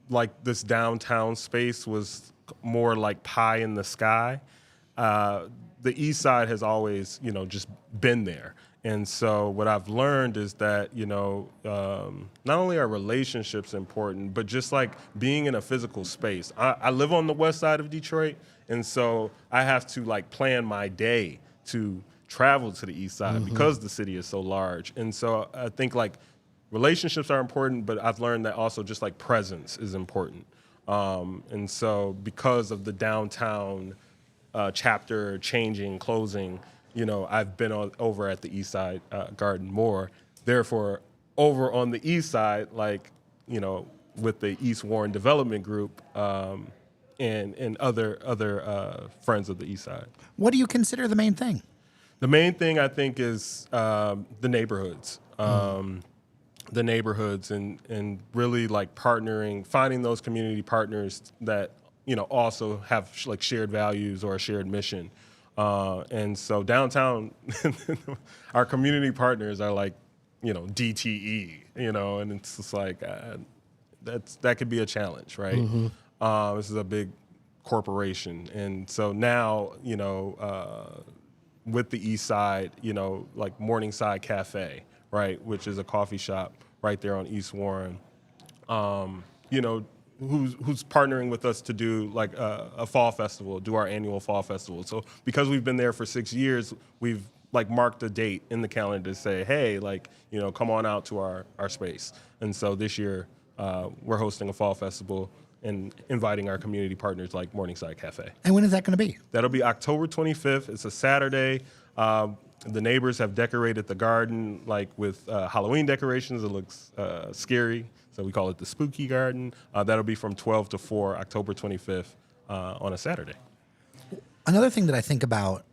like this downtown space was more like pie in the sky, the east side has always, just been there. And so what I've learned is that, not only are relationships important, but just like being in a physical space. I live on the west side of Detroit, and so I have to like plan my day to travel to the east side because the city is so large. And so I think like relationships are important, but I've learned that also just like presence is important. And so because of the downtown chapter changing, closing, I've been over at the East Side Garden more. Therefore, over on the East Side, like, with the East Warren Development Group and other friends of the East Side. What do you consider the main thing? The main thing I think is the neighborhoods. The neighborhoods and really like partnering, finding those community partners that, also have like shared values or a shared mission. And so downtown, our community partners are like, DTE, and it's just like, that could be a challenge, right? This is a big corporation. And so now, with the East Side, like Morningside Cafe, right, which is a coffee shop right there on East Warren, who's partnering with us to do like a fall festival, do our annual fall festival. So because we've been there for 6 years, we've like marked a date in the calendar to say, hey, like, come on out to our space. And so this year we're hosting a fall festival and inviting our community partners like Morningside Cafe. And when is that going to be? That'll be October 25th. It's a Saturday. The neighbors have decorated the garden like with Halloween decorations. It looks scary, so we call it the Spooky Garden. That'll be from 12 to 4, October 25th on a Saturday. Another thing that I think about,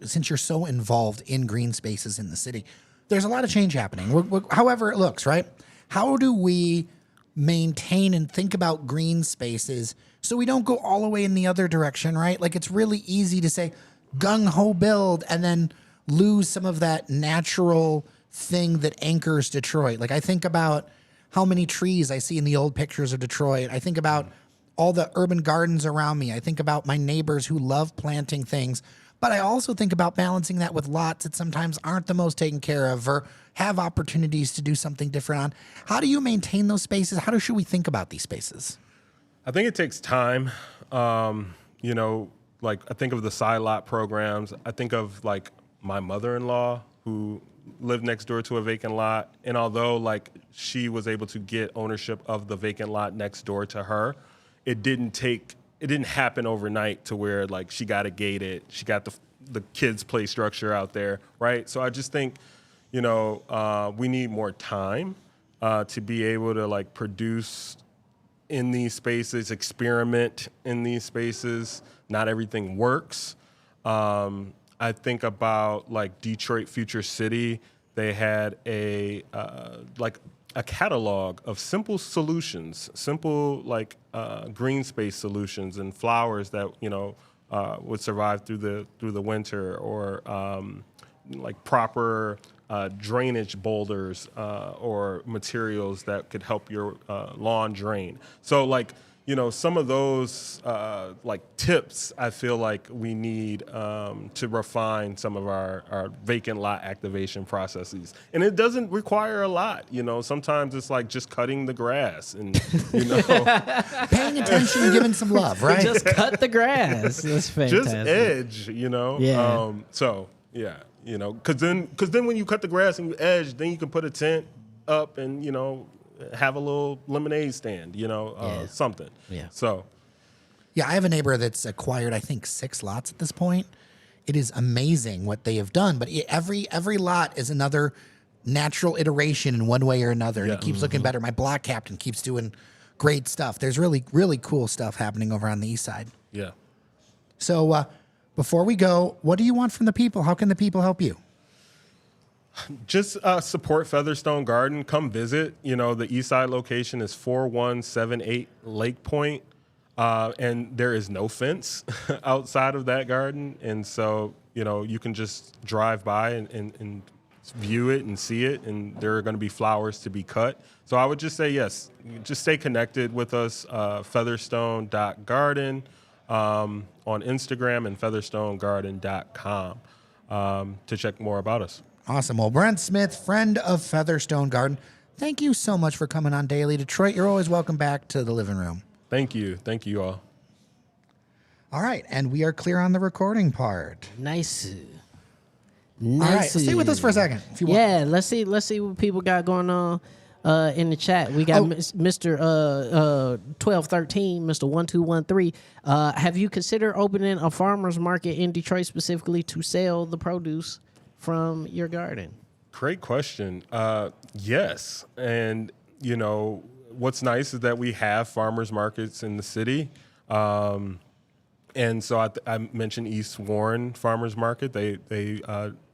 since you're so involved in green spaces in the city, there's a lot of change happening. However it looks, right? How do we maintain and think about green spaces so we don't go all the way in the other direction, right? Like it's really easy to say gung-ho build and then lose some of that natural thing that anchors Detroit. Like I think about how many trees I see in the old pictures of Detroit. I think about all the urban gardens around me. I think about my neighbors who love planting things. But I also think about balancing that with lots that sometimes aren't the most taken care of or have opportunities to do something different on. How do you maintain those spaces? How should we think about these spaces? I think it takes time. Like I think of the side lot programs. I think of like my mother-in-law who lived next door to a vacant lot. And although like she was able to get ownership of the vacant lot next door to her, it didn't happen overnight to where like she got it gated. She got the kids' play structure out there, right? So I just think, we need more time to be able to like produce in these spaces, experiment in these spaces. Not everything works. I think about like Detroit Future City. They had a catalog of simple solutions, simple like green space solutions and flowers that would survive through the winter, or like proper drainage boulders or materials that could help your lawn drain. So like, some of those like tips, I feel like we need to refine some of our vacant lot activation processes. And it doesn't require a lot, sometimes it's like just cutting the grass and, Paying attention and giving some love, right? Just cut the grass. That's fantastic. just edge, Yeah. So yeah, because then when you cut the grass and you edge, then you can put a tent up and have a little lemonade stand, something. Yeah. So, Yeah, I have a neighbor that's acquired, I think, 6 lots at this point. It is amazing what they have done, but every lot is another natural iteration in one way or another, and it keeps looking better. My block captain keeps doing great stuff. There's really, really cool stuff happening over on the east side. Yeah. So before we go, what do you want from the people? How can the people help you? Just support Featherstone Garden. Come visit. The east side location is 4178 Lake Point. And there is no fence outside of that garden. And so, you can just drive by and view it and see it. And there are going to be flowers to be cut. So I would just say, yes, just stay connected with us, featherstone.garden on Instagram and featherstonegarden.com to check more about us. Awesome. Well, Brent Smith, friend of Featherstone Garden, thank you so much for coming on Daily Detroit. You're always welcome back to the living room. Thank you. Thank you all. All right. And we are clear on the recording part. Nice. All right. Stay with us for a second if you want. Yeah, let's see what people got going on in the chat. We got Mr. 1213, Mr. 1213. Have you considered opening a farmer's market in Detroit specifically to sell the produce from your garden? Great question. Yes. And, what's nice is that we have farmers markets in the city. And so I mentioned East Warren Farmers Market. They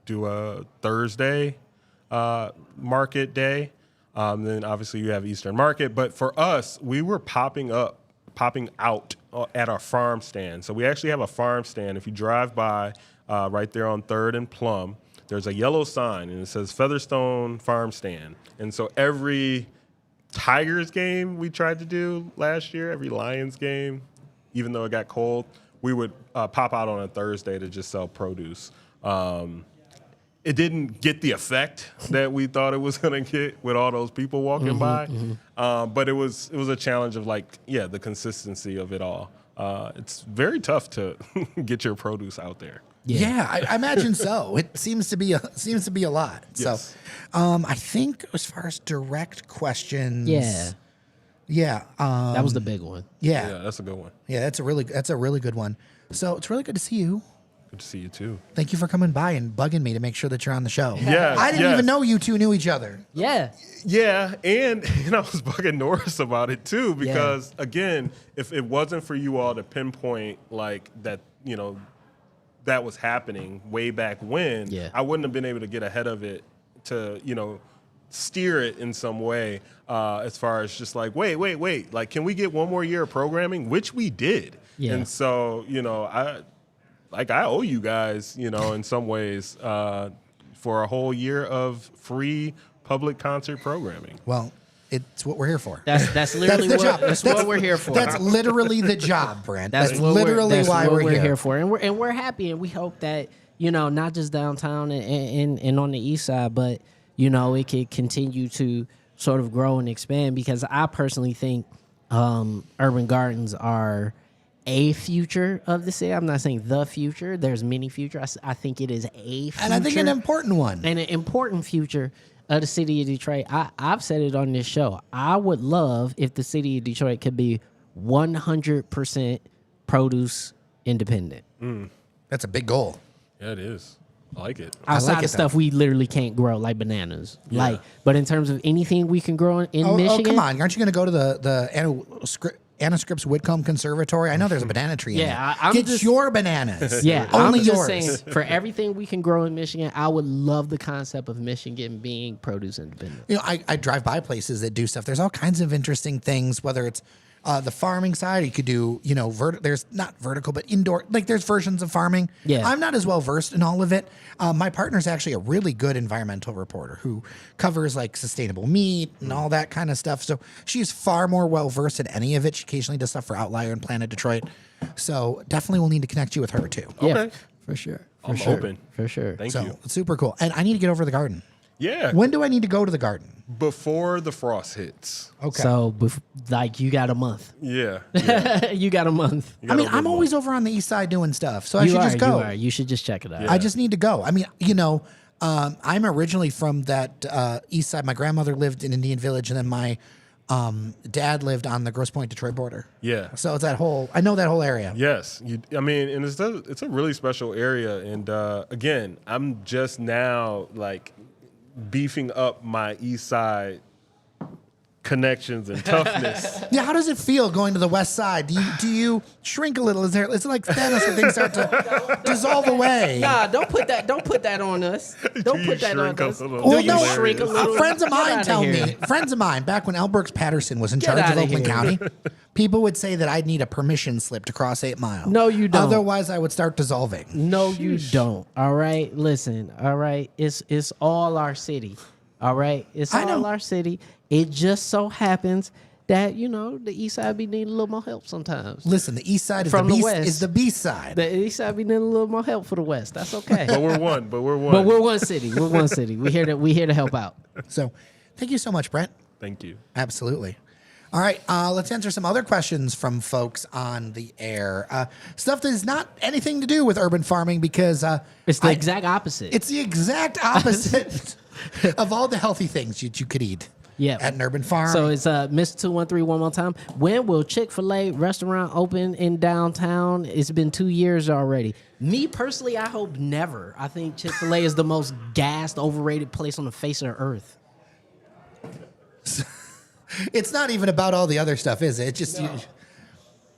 do a Thursday market day. Then obviously you have Eastern Market. But for us, we were popping out at our farm stand. So we actually have a farm stand. If you drive by right there on 3rd and Plum, there's a yellow sign, and it says Featherstone Farm Stand. And so every Tigers game we tried to do last year, every Lions game, even though it got cold, we would pop out on a Thursday to just sell produce. It didn't get the effect that we thought it was going to get with all those people walking by. But it was a challenge of the consistency of it all. It's very tough to get your produce out there. Yeah, I imagine so. It seems to be a lot. Yes. So, I think as far as direct questions, that was the big one. Yeah, that's a good one. Yeah, that's a really good one. So it's really good to see you. Good to see you too. Thank you for coming by and bugging me to make sure that you're on the show. Yeah, I didn't even know you two knew each other. Yeah. Yeah, and I was bugging Norris about it too because again, if it wasn't for you all to pinpoint that, that was happening way back when, I wouldn't have been able to get ahead of it to, steer it in some way as far as just wait, can we get one more year of programming, which we did. Yeah. And so, I owe you guys, in some ways for a whole year of free public concert programming. Well, it's what we're here for. That's literally what we're here for. That's literally the job, Brent. That's what literally why we're here for. And we're happy, and we hope that, not just downtown and on the east side, but, it could continue to sort of grow and expand, because I personally think urban gardens are a future of the city. I'm not saying the future. There's many futures. I think it is a future. And I think an important one. And an important future of the city of Detroit. I've said it on this show. I would love if the city of Detroit could be 100% produce independent. That's a big goal. Yeah, it is. I like it. Outside of stuff we literally can't grow, like bananas. Yeah. But in terms of anything we can grow in Michigan. Oh, come on. Aren't you going to go to the Anna Scripps Whitcomb Conservatory? I know there's a banana tree in there. Get your bananas. Yeah, only I'm yours. just saying, for everything we can grow in Michigan, I would love the concept of Michigan being produce independent. I drive by places that do stuff. There's all kinds of interesting things, whether it's the farming side. You could do, there's not vertical, but indoor. There's versions of farming. Yeah. I'm not as well versed in all of it. My partner's actually a really good environmental reporter who covers sustainable meat and all that kind of stuff. So she's far more well versed in any of it. She occasionally does stuff for Outlier and Planet Detroit. So definitely we'll need to connect you with her too. Yeah, Okay. for sure. I'm open. For sure. Thank So you. it's super cool. And I need to get over to the garden. Yeah. When do I need to go to the garden? Before the frost hits. Okay. So, you got a month. Yeah. You got a month. You got a good I'm always month. over on the east side doing stuff, so I should just go. You should just check it out. Yeah. I just need to go. I'm originally from that east side. My grandmother lived in Indian Village, and then my dad lived on the Grosse Pointe Detroit border. Yeah. So it's I know that whole area. Yes. And it's a really special area. And again, I'm just now beefing up my east side connections and toughness. Yeah, how does it feel going to the west side? Do you shrink a little? Is it like Thanos when things start to dissolve away? Nah, don't put that on us. Don't put that on shrink a us. little? Well, Do no, you shrink a little? friends of Get mine outta tell here. me, friends of mine, back when L. Brooks Patterson was in Get charge of outta Oakland here. County, people would say that I'd need a permission slip to cross 8 Mile. No, you don't. Otherwise, I would start dissolving. No, you don't. All right, listen. All right, it's all our city. All right, it's I know. all our city. It just so happens that the east side be needing a little more help sometimes. Listen, the east side is From the the beast, west. is the beast side. The east side be needing a little more help for the west. That's okay. But we're one. But we're one. But we're one city. We're one city. We here to help out. So, thank you so much, Brent. Thank you. Absolutely. All right, let's answer some other questions from folks on the air. Stuff that is not anything to do with urban farming because It's the exact opposite. It's the exact opposite of all the healthy things you could eat. Yeah. At an urban farm. So it's Mr. 213 one more time. When will Chick-fil-A restaurant open in downtown? It's been 2 years already. Me personally, I hope never. I think Chick-fil-A is the most gassed, overrated place on the face of the earth. It's not even about all the other stuff, is it? It's just. No.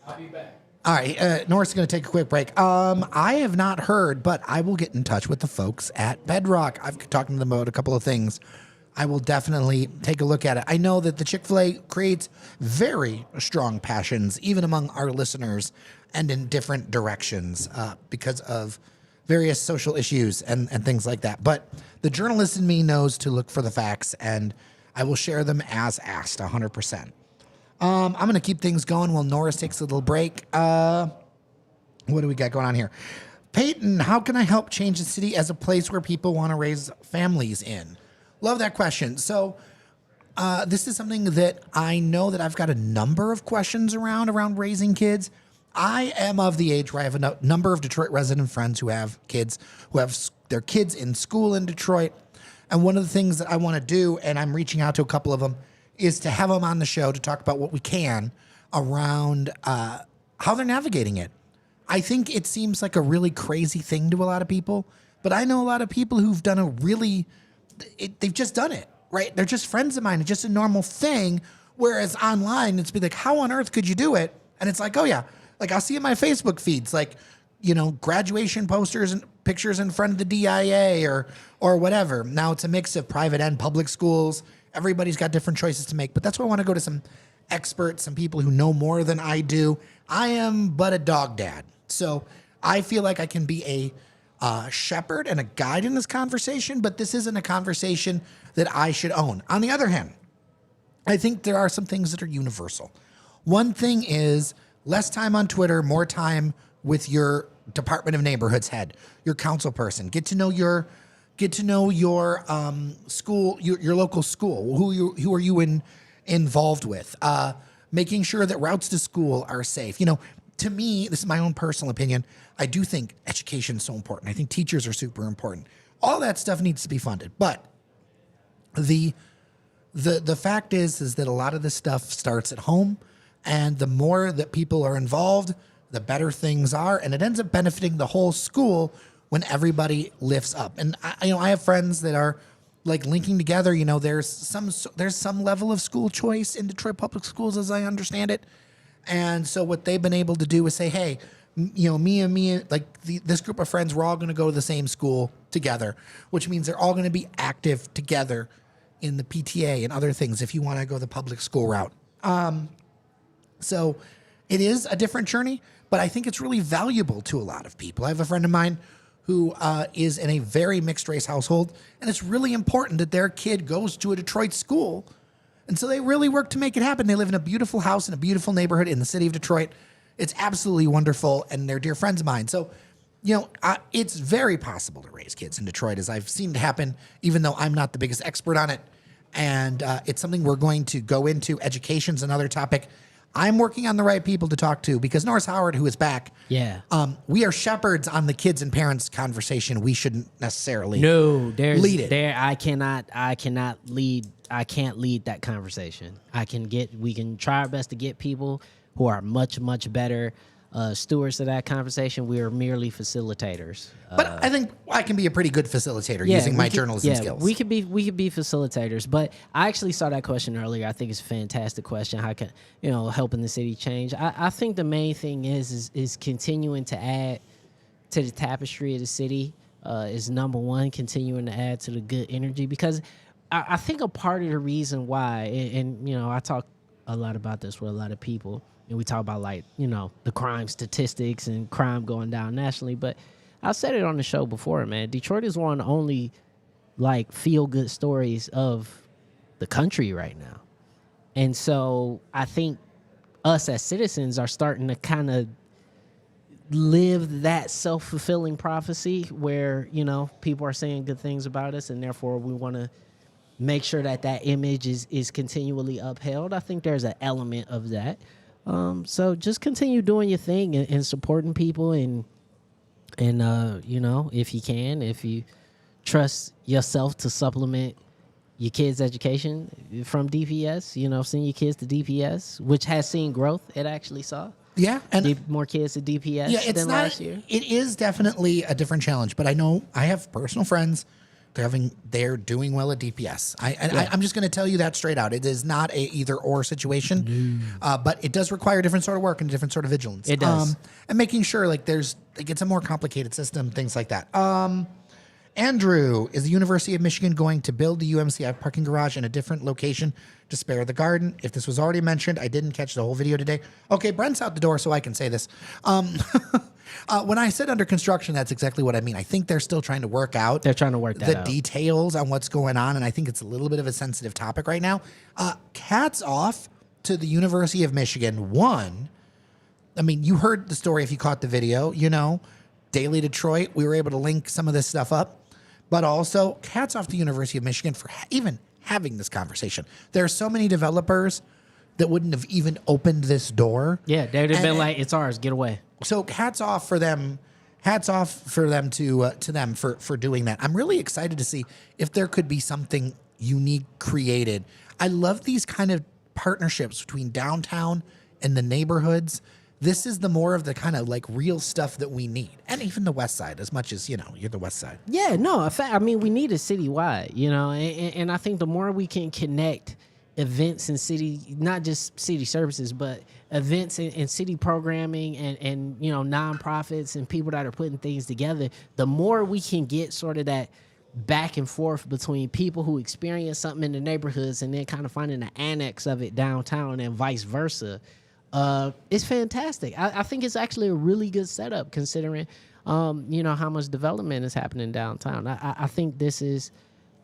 I'll be back. All right, Norris is going to take a quick break. I have not heard, but I will get in touch with the folks at Bedrock. I've talked to them about a couple of things. I will definitely take a look at it. I know that the Chick-fil-A creates very strong passions, even among our listeners, and in different directions because of various social issues and things like that. But the journalist in me knows to look for the facts, and I will share them as asked, 100%. I'm going to keep things going while Norris takes a little break. What do we got going on here? Peyton, how can I help change the city as a place where people want to raise families in? Love that question. So this is something that I know that I've got a number of questions around raising kids. I am of the age where I have a number of Detroit resident friends who have kids, who have their kids in school in Detroit. And one of the things that I want to do, and I'm reaching out to a couple of them, is to have them on the show to talk about what we can around how they're navigating it. I think it seems like a really crazy thing to a lot of people, but I know a lot of people who've done they've just done it, right? They're just friends of mine. It's just a normal thing. Whereas online, it's be like, how on earth could you do it? And it's like, oh yeah, like I'll see in my Facebook feeds, like, graduation posters and pictures in front of the DIA or whatever. Now it's a mix of private and public schools. Everybody's got different choices to make, but that's why I want to go to some experts, some people who know more than I do. I am but a dog dad. So I feel like I can be a shepherd and a guide in this conversation, but this isn't a conversation that I should own. On the other hand, I think there are some things that are universal. One thing is less time on Twitter, more time with your Department of Neighborhood's head, your council person. Get to know your school, your local school. Who are you involved with? Making sure that routes to school are safe. To me, this is my own personal opinion. I do think education is so important. I think teachers are super important. All that stuff needs to be funded. But the fact is that a lot of this stuff starts at home, and the more that people are involved, the better things are, and it ends up benefiting the whole school when everybody lifts up. And I have friends that are like linking together. There's some level of school choice in Detroit public schools, as I understand it. And so what they've been able to do is say, hey, me, like this group of friends, we're all going to go to the same school together, which means they're all going to be active together in the PTA and other things if you want to go the public school route. So it is a different journey, but I think it's really valuable to a lot of people. I have a friend of mine who is in a very mixed race household, and it's really important that their kid goes to a Detroit school. And so they really work to make it happen. They live in a beautiful house in a beautiful neighborhood in the city of Detroit. It's absolutely wonderful, and they're dear friends of mine. So, it's very possible to raise kids in Detroit, as I've seen it happen, even though I'm not the biggest expert on it. And it's something we're going to go into. Education's another topic. I'm working on the right people to talk to because Norris Howard, who is back, we are shepherds on the kids and parents conversation. We shouldn't necessarily lead it. I can't lead that conversation. We can try our best to get people who are much, much better stewards of that conversation. We are merely facilitators. But I think I can be a pretty good facilitator using my journalism skills. We could be facilitators. But I actually saw that question earlier. I think it's a fantastic question. How can helping the city change? I think the main thing is continuing to add to the tapestry of the city. Is number one, continuing to add to the good energy, because I think a part of the reason why, and I talk a lot about this with a lot of people, and we talk about the crime statistics and crime going down nationally, but I said it on the show before, man. Detroit is one of the only feel good stories of the country right now, and so I think us as citizens are starting to kind of live that self-fulfilling prophecy where people are saying good things about us, and therefore we want to make sure that image is continually upheld. I think there's an element of that. So just continue doing your thing and supporting people, and if you can, if you trust yourself to supplement your kids' education from DPS, send your kids to DPS, which has seen growth. It actually saw. Yeah, and more kids at DPS than last year. It is definitely a different challenge, but I know I have personal friends. They're doing well at DPS. I'm just going to tell you that straight out. It is not a either or situation, but it does require a different sort of work and a different sort of vigilance. It does, and making sure it's a more complicated system, things like that. Andrew, is the University of Michigan going to build the UMCI parking garage in a different location to spare the garden? If this was already mentioned, I didn't catch the whole video today. Okay, Brent's out the door, so I can say this. When I said under construction, that's exactly what I mean. I think they're still trying to work out. They're trying to work that out. The details on what's going on, and I think it's a little bit of a sensitive topic right now. Hats off to the University of Michigan. One, I mean, you heard the story if you caught the video, Daily Detroit, we were able to link some of this stuff up. But also, hats off to the University of Michigan for even having this conversation. There are so many developers that wouldn't have even opened this door. Yeah, they would have been like, "It's ours, get away." So hats off for them. Hats off for them to them for doing that. I'm really excited to see if there could be something unique created. I love these kind of partnerships between downtown and the neighborhoods. This is the more of the kind of real stuff that we need. And even the West Side, as much as, you're the West Side. Yeah, no, in fact, I mean, we need it citywide, and I think the more we can connect events and city, not just city services, but events and city programming and nonprofits and people that are putting things together, the more we can get sort of that back and forth between people who experience something in the neighborhoods and then kind of finding the annex of it downtown and vice versa. It's fantastic. I think it's actually a really good setup considering, how much development is happening downtown. I think this is,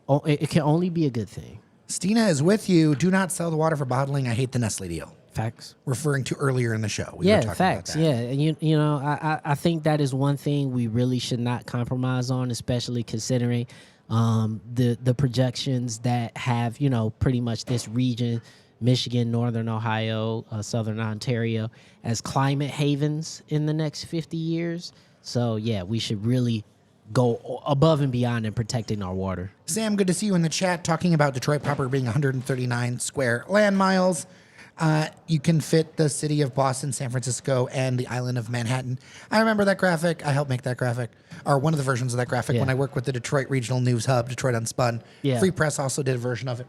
it can only be a good thing. Stina is with you. Do not sell the water for bottling. I hate the Nestle deal. Facts. Referring to earlier in the show. We were talking facts. About that. Yeah, I think that is one thing we really should not compromise on, especially considering the projections that have, pretty much this region, Michigan, Northern Ohio, Southern Ontario, as climate havens in the next 50 years. So, yeah, we should really go above and beyond in protecting our water. Sam, good to see you in the chat talking about Detroit proper being 139 square land miles. You can fit the city of Boston, San Francisco, and the island of Manhattan. I remember that graphic. I helped make that graphic, or one of the versions of that graphic when I worked with the Detroit Regional News Hub, Detroit Unspun. Yeah. Free Press also did a version of it.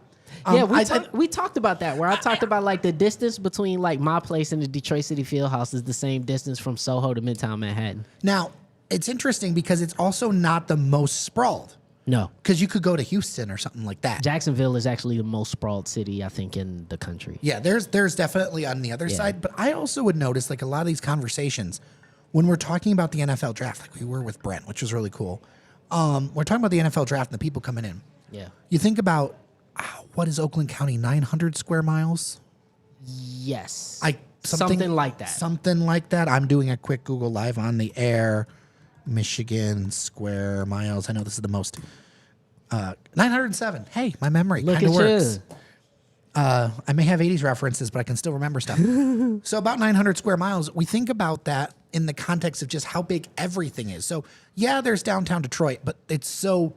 We talked about that, where I talked about the distance between my place and the Detroit City Fieldhouse is the same distance from Soho to Midtown Manhattan. Now, it's interesting because it's also not the most sprawled. No. Because you could go to Houston or something like that. Jacksonville is actually the most sprawled city, I think, in the country. Yeah, there's definitely on the other side. But I also would notice, a lot of these conversations, when we're talking about the NFL draft, like we were with Brent, which was really cool. We're talking about the NFL draft and the people coming in. Yeah. You think about, what is Oakland County, 900 square miles? Yes. Something like that. Something like that. I'm doing a quick Google live on the air. Michigan square miles. I know this is the most. 907. Hey, my memory kind of works. I may have 80s references, but I can still remember stuff. So about 900 square miles. We think about that in the context of just how big everything is. So yeah, there's downtown Detroit, but it's so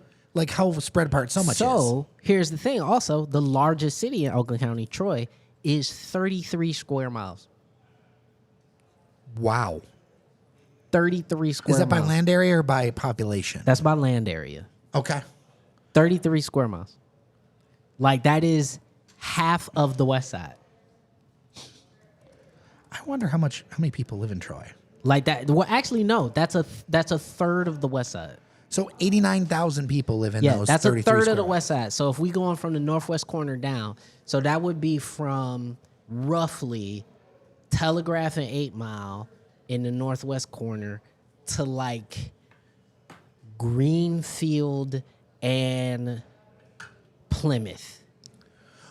how spread apart so much is. So here's the thing. Also, the largest city in Oakland County, Troy, is 33 square miles. Wow. 33 square Is that by miles. land area or by population? That's by land area. Okay. 33 square miles. Like, that is half of the West Side. I wonder how many people live in Troy. Like that. Well, actually, no. That's a third of the West Side. So 89,000 people live in Yeah, those that's a 33 third square. of the West Side. So if we going from the northwest corner down, so that would be from roughly Telegraph and 8 Mile in the northwest corner to like Greenfield and Plymouth.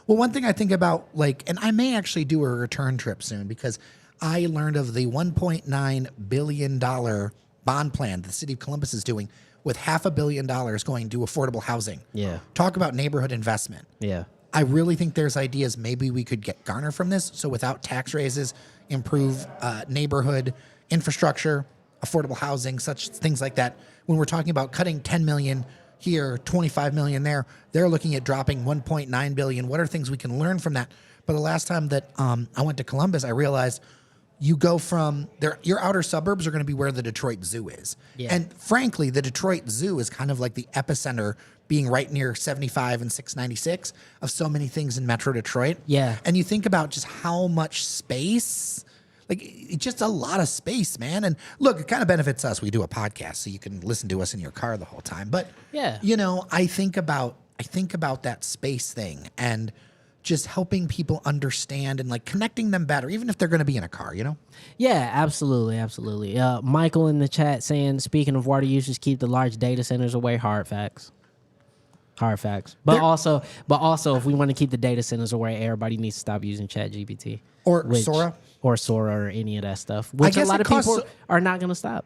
Well, one thing I think about, like, and I may actually do a return trip soon because I learned of the $1.9 billion bond plan the city of Columbus is doing with $500 million going to affordable housing. Yeah. Talk about neighborhood investment. Yeah. I really think there's ideas maybe we could get garner from this. So without tax raises, improve neighborhood infrastructure, affordable housing, such things like that. When we're talking about cutting 10 million here, 25 million there, they're looking at dropping 1.9 billion. What are things we can learn from that? But the last time that I went to Columbus, I realized you go from there, your outer suburbs are going to be where the Detroit Zoo is. Yeah. And frankly, the Detroit Zoo is kind of like the epicenter, being right near 75 and 696 of so many things in Metro Detroit. Yeah. And you think about just how much space, like it's just a lot of space, man. And look, it kind of benefits us. We do a podcast, so you can listen to us in your car the whole time. But Yeah. you know, I think about that space thing and just helping people understand and like connecting them better, even if they're going to be in a car, you know? Yeah, absolutely, absolutely. Michael in the chat saying, speaking of water usage, keep the large data centers away. Hard facts. Hard facts. But also, if we want to keep the data centers away, everybody needs to stop using ChatGPT Or Sora. or Sora or any of that stuff. Which a guess lot it of people costs- are not going to stop.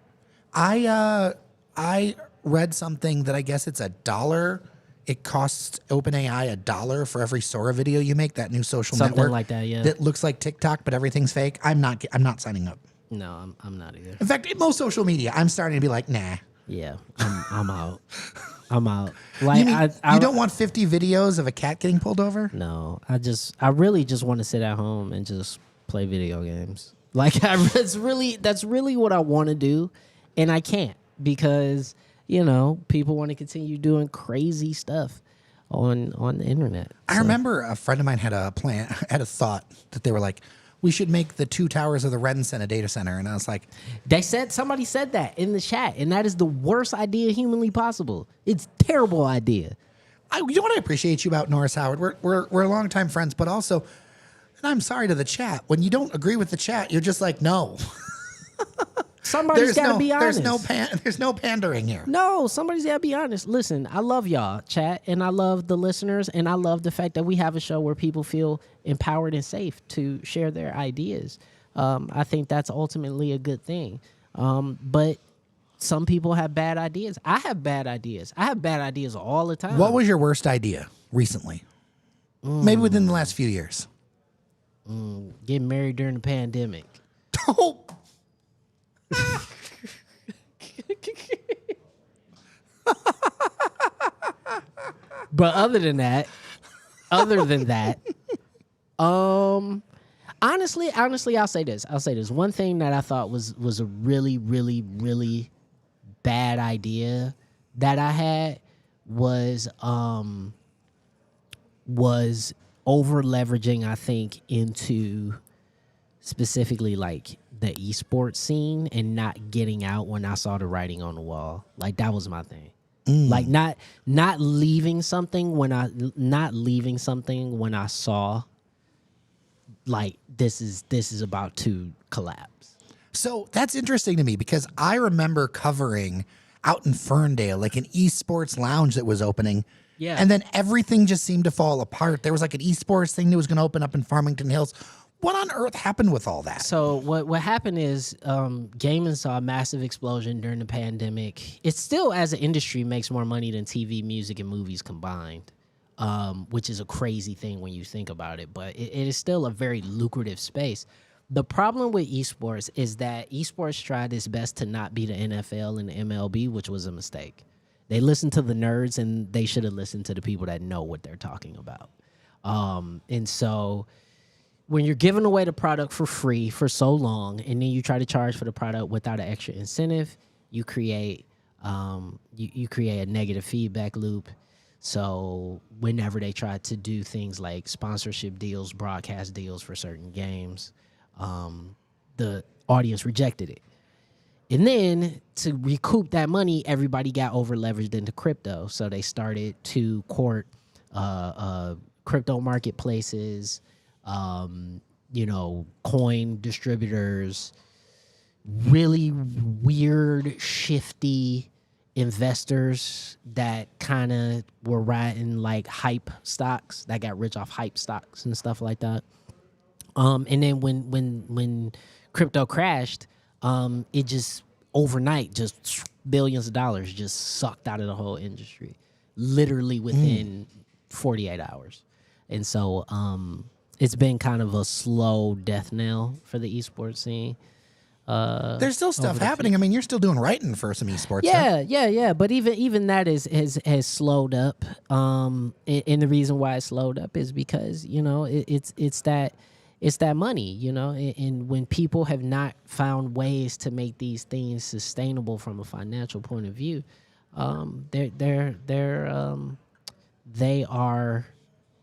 I read something that I guess it's $1. It costs OpenAI $1 for every Sora video you make. That new social Something network like that, yeah. That looks like TikTok, but everything's fake. I'm not signing up. No, I'm not either. In fact, in most social media, I'm starting to be like, nah. Yeah, I'm out. I'm out. Like You mean I you don't want 50 videos of a cat getting pulled over? No, I really just want to sit at home and just play video games. Like that's really what I want to do, and I can't because people want to continue doing crazy stuff on the internet. I remember a friend of mine had a thought that they were like, we should make the 2 towers of the Rensen a data center, and I was like, Somebody said that in the chat, and that is the worst idea humanly possible. It's a terrible idea. you know what I appreciate you about Norris Howard? We're longtime friends, but also, and I'm sorry to the chat, when you don't agree with the chat, you're just like, no. Somebody's got to be honest. There's no pandering here. No, somebody's got to be honest. Listen, I love y'all, chat, and I love the listeners, and I love the fact that we have a show where people feel empowered and safe to share their ideas. I think that's ultimately a good thing. But some people have bad ideas. I have bad ideas. I have bad ideas all the time. What was your worst idea recently? Maybe within the last few years. Getting married during the pandemic. Oh. But other than that, honestly, I'll say this. One thing that I thought was a really, really, really bad idea that I had was over leveraging, I think, into specifically like the esports scene and not getting out when I saw the writing on the wall. Like that was my thing. Like not leaving something when I saw like this is about to collapse. So that's interesting to me because I remember covering out in Ferndale, like an esports lounge that was opening. Yeah. And then everything just seemed to fall apart. There was like an esports thing that was going to open up in Farmington Hills. What on earth happened with all that? So what happened is gaming saw a massive explosion during the pandemic. It still, as an industry, makes more money than TV, music, and movies combined, which is a crazy thing when you think about it. But it is still a very lucrative space. The problem with esports is that esports tried its best to not be the NFL and the MLB, which was a mistake. They listened to the nerds, and they should have listened to the people that know what they're talking about. And so when you're giving away the product for free for so long, and then you try to charge for the product without an extra incentive, you create you create a negative feedback loop. So whenever they try to do things like sponsorship deals, broadcast deals for certain games, the audience rejected it. And then to recoup that money, everybody got over leveraged into crypto. So they started to court crypto marketplaces, coin distributors, really weird, shifty investors that kind of were riding like hype stocks, that got rich off hype stocks and stuff like that. And then when crypto crashed, it just overnight, just billions of dollars just sucked out of the whole industry, literally within 48 hours. And so it's been kind of a slow death knell for the esports scene. There's still stuff happening. I mean, you're still doing writing for some esports. Yeah. But even that has slowed up. And the reason why it slowed up is because it's that money, and when people have not found ways to make these things sustainable from a financial point of view, they are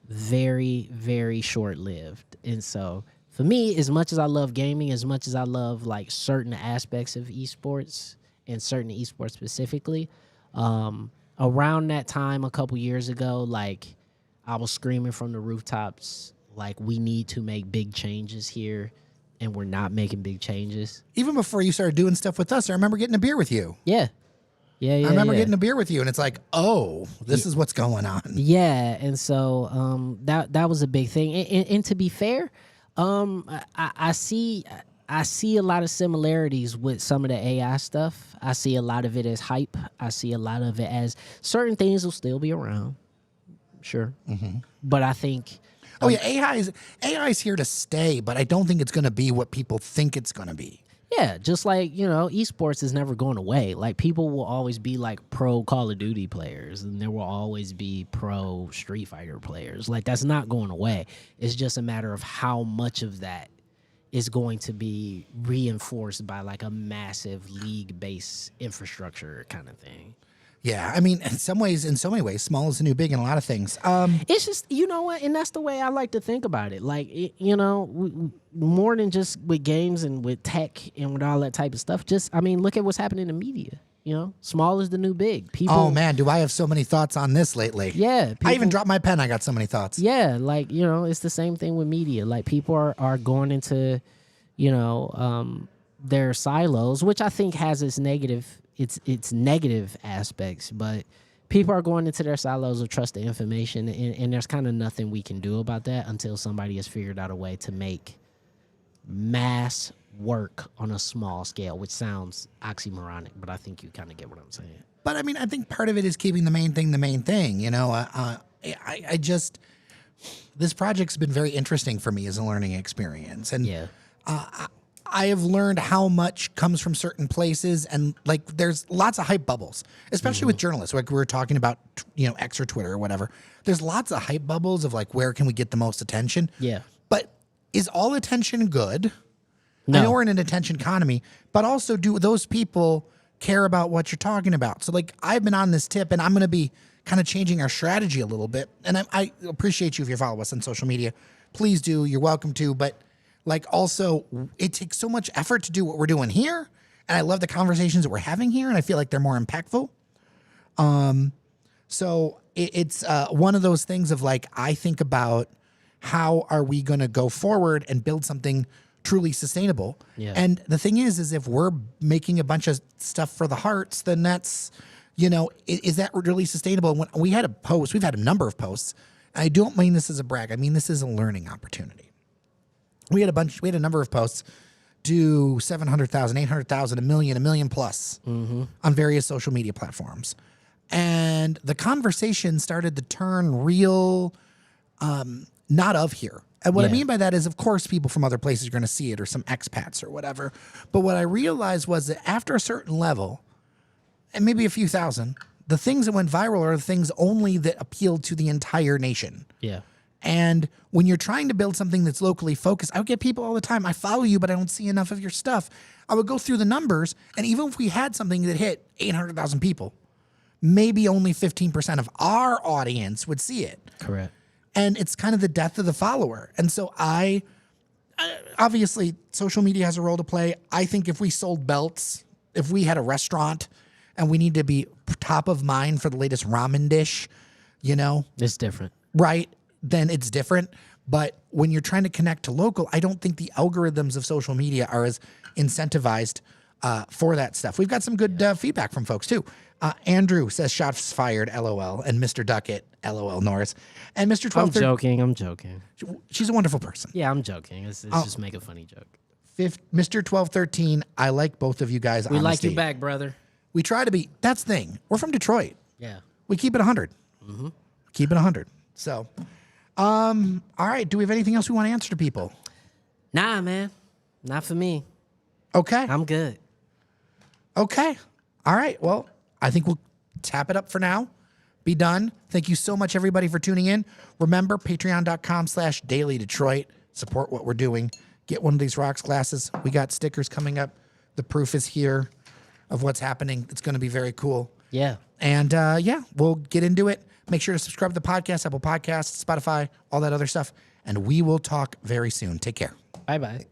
very, very short-lived. And so for me, as much as I love gaming, as much as I love like certain aspects of esports and certain esports specifically, around that time a couple years ago, like I was screaming from the rooftops, like we need to make big changes here, and we're not making big changes. Even before you started doing stuff with us, I remember getting a beer with you. Yeah. I remember getting a beer with you, and it's like, oh, this is what's going on. Yeah, and so that was a big thing. And to be fair, I see a lot of similarities with some of the AI stuff. I see a lot of it as hype. I see a lot of it as certain things will still be around, sure. But I think. Oh yeah, AI is here to stay, but I don't think it's going to be what people think it's going to be. Yeah, just like, esports is never going away. Like, people will always be like pro Call of Duty players, and there will always be pro Street Fighter players. Like, that's not going away. It's just a matter of how much of that is going to be reinforced by like a massive league-based infrastructure kind of thing. Yeah, I mean, in so many ways, small is the new big in a lot of things. It's just, you know what, and that's the way I like to think about it. Like, more than just with games and with tech and with all that type of stuff. Just, I mean, look at what's happening in media. Small is the new big. People. Oh man, do I have so many thoughts on this lately? Yeah, I even dropped my pen. I got so many thoughts. Yeah, like it's the same thing with media. Like, people are going into, their silos, which I think has its negative aspects, but people are going into their silos of trusted information, and there's kind of nothing we can do about that until somebody has figured out a way to make mass work on a small scale, which sounds oxymoronic, but I think you kind of get what I'm saying. But I mean, I think part of it is keeping the main thing the main thing. I just, this project's been very interesting for me as a learning experience, and yeah. I have learned how much comes from certain places, and like there's lots of hype bubbles, especially with journalists. Like we were talking about, X or Twitter or whatever. There's lots of hype bubbles of like, where can we get the most attention? Yeah. But is all attention good? No. I know we're in an attention economy, but also do those people care about what you're talking about? So like, I've been on this tip, and I'm going to be kind of changing our strategy a little bit. And I appreciate you if you follow us on social media. Please do. You're welcome to. But like, also, it takes so much effort to do what we're doing here, and I love the conversations that we're having here, and I feel like they're more impactful. So it's one of those things of like, I think about how are we going to go forward and build something truly sustainable. Yeah. And the thing is if we're making a bunch of stuff for the hearts, then that's, is that really sustainable? When we had a post, we've had a number of posts, and I don't mean this as a brag. I mean this is a learning opportunity. We had a number of posts do 700,000, 800,000, a million plus on various social media platforms. And the conversation started to turn real, not of here. And what I mean by that is, of course, people from other places are going to see it, or some expats or whatever. But what I realized was that after a certain level, and maybe a few thousand, the things that went viral are the things only that appealed to the entire nation. Yeah. And when you're trying to build something that's locally focused, I would get people all the time. I follow you, but I don't see enough of your stuff. I would go through the numbers, and even if we had something that hit 800,000 people, maybe only 15% of our audience would see it. Correct. And it's kind of the death of the follower. And so obviously, social media has a role to play. I think if we sold belts, if we had a restaurant and we need to be top of mind for the latest ramen dish, It's different. right, then it's different. But when you're trying to connect to local, I don't think the algorithms of social media are as incentivized for that stuff. We've got some good feedback from folks, too. Andrew says, shots fired, LOL. And Mr. Duckett, LOL, Norris. And Mr. 12. I'm joking. She's a wonderful person. Yeah, I'm joking. It's just make a funny joke. Mr. 1213, I like both of you guys. We like you back, brother. We try to be. That's the thing. We're from Detroit. Yeah. We keep it 100. Keep it 100. So, all right. Do we have anything else we want to answer to people? Nah, man. Not for me. Okay. I'm good. Okay. All right. Well, I think we'll tap it up for now. Be done. Thank you so much, everybody, for tuning in. Remember, patreon.com/dailydetroit. Support what we're doing. Get one of these rocks glasses. We got stickers coming up. The proof is here of what's happening. It's going to be very cool. Yeah. And we'll get into it. Make sure to subscribe to the podcast, Apple Podcasts, Spotify, all that other stuff. And we will talk very soon. Take care. Bye-bye.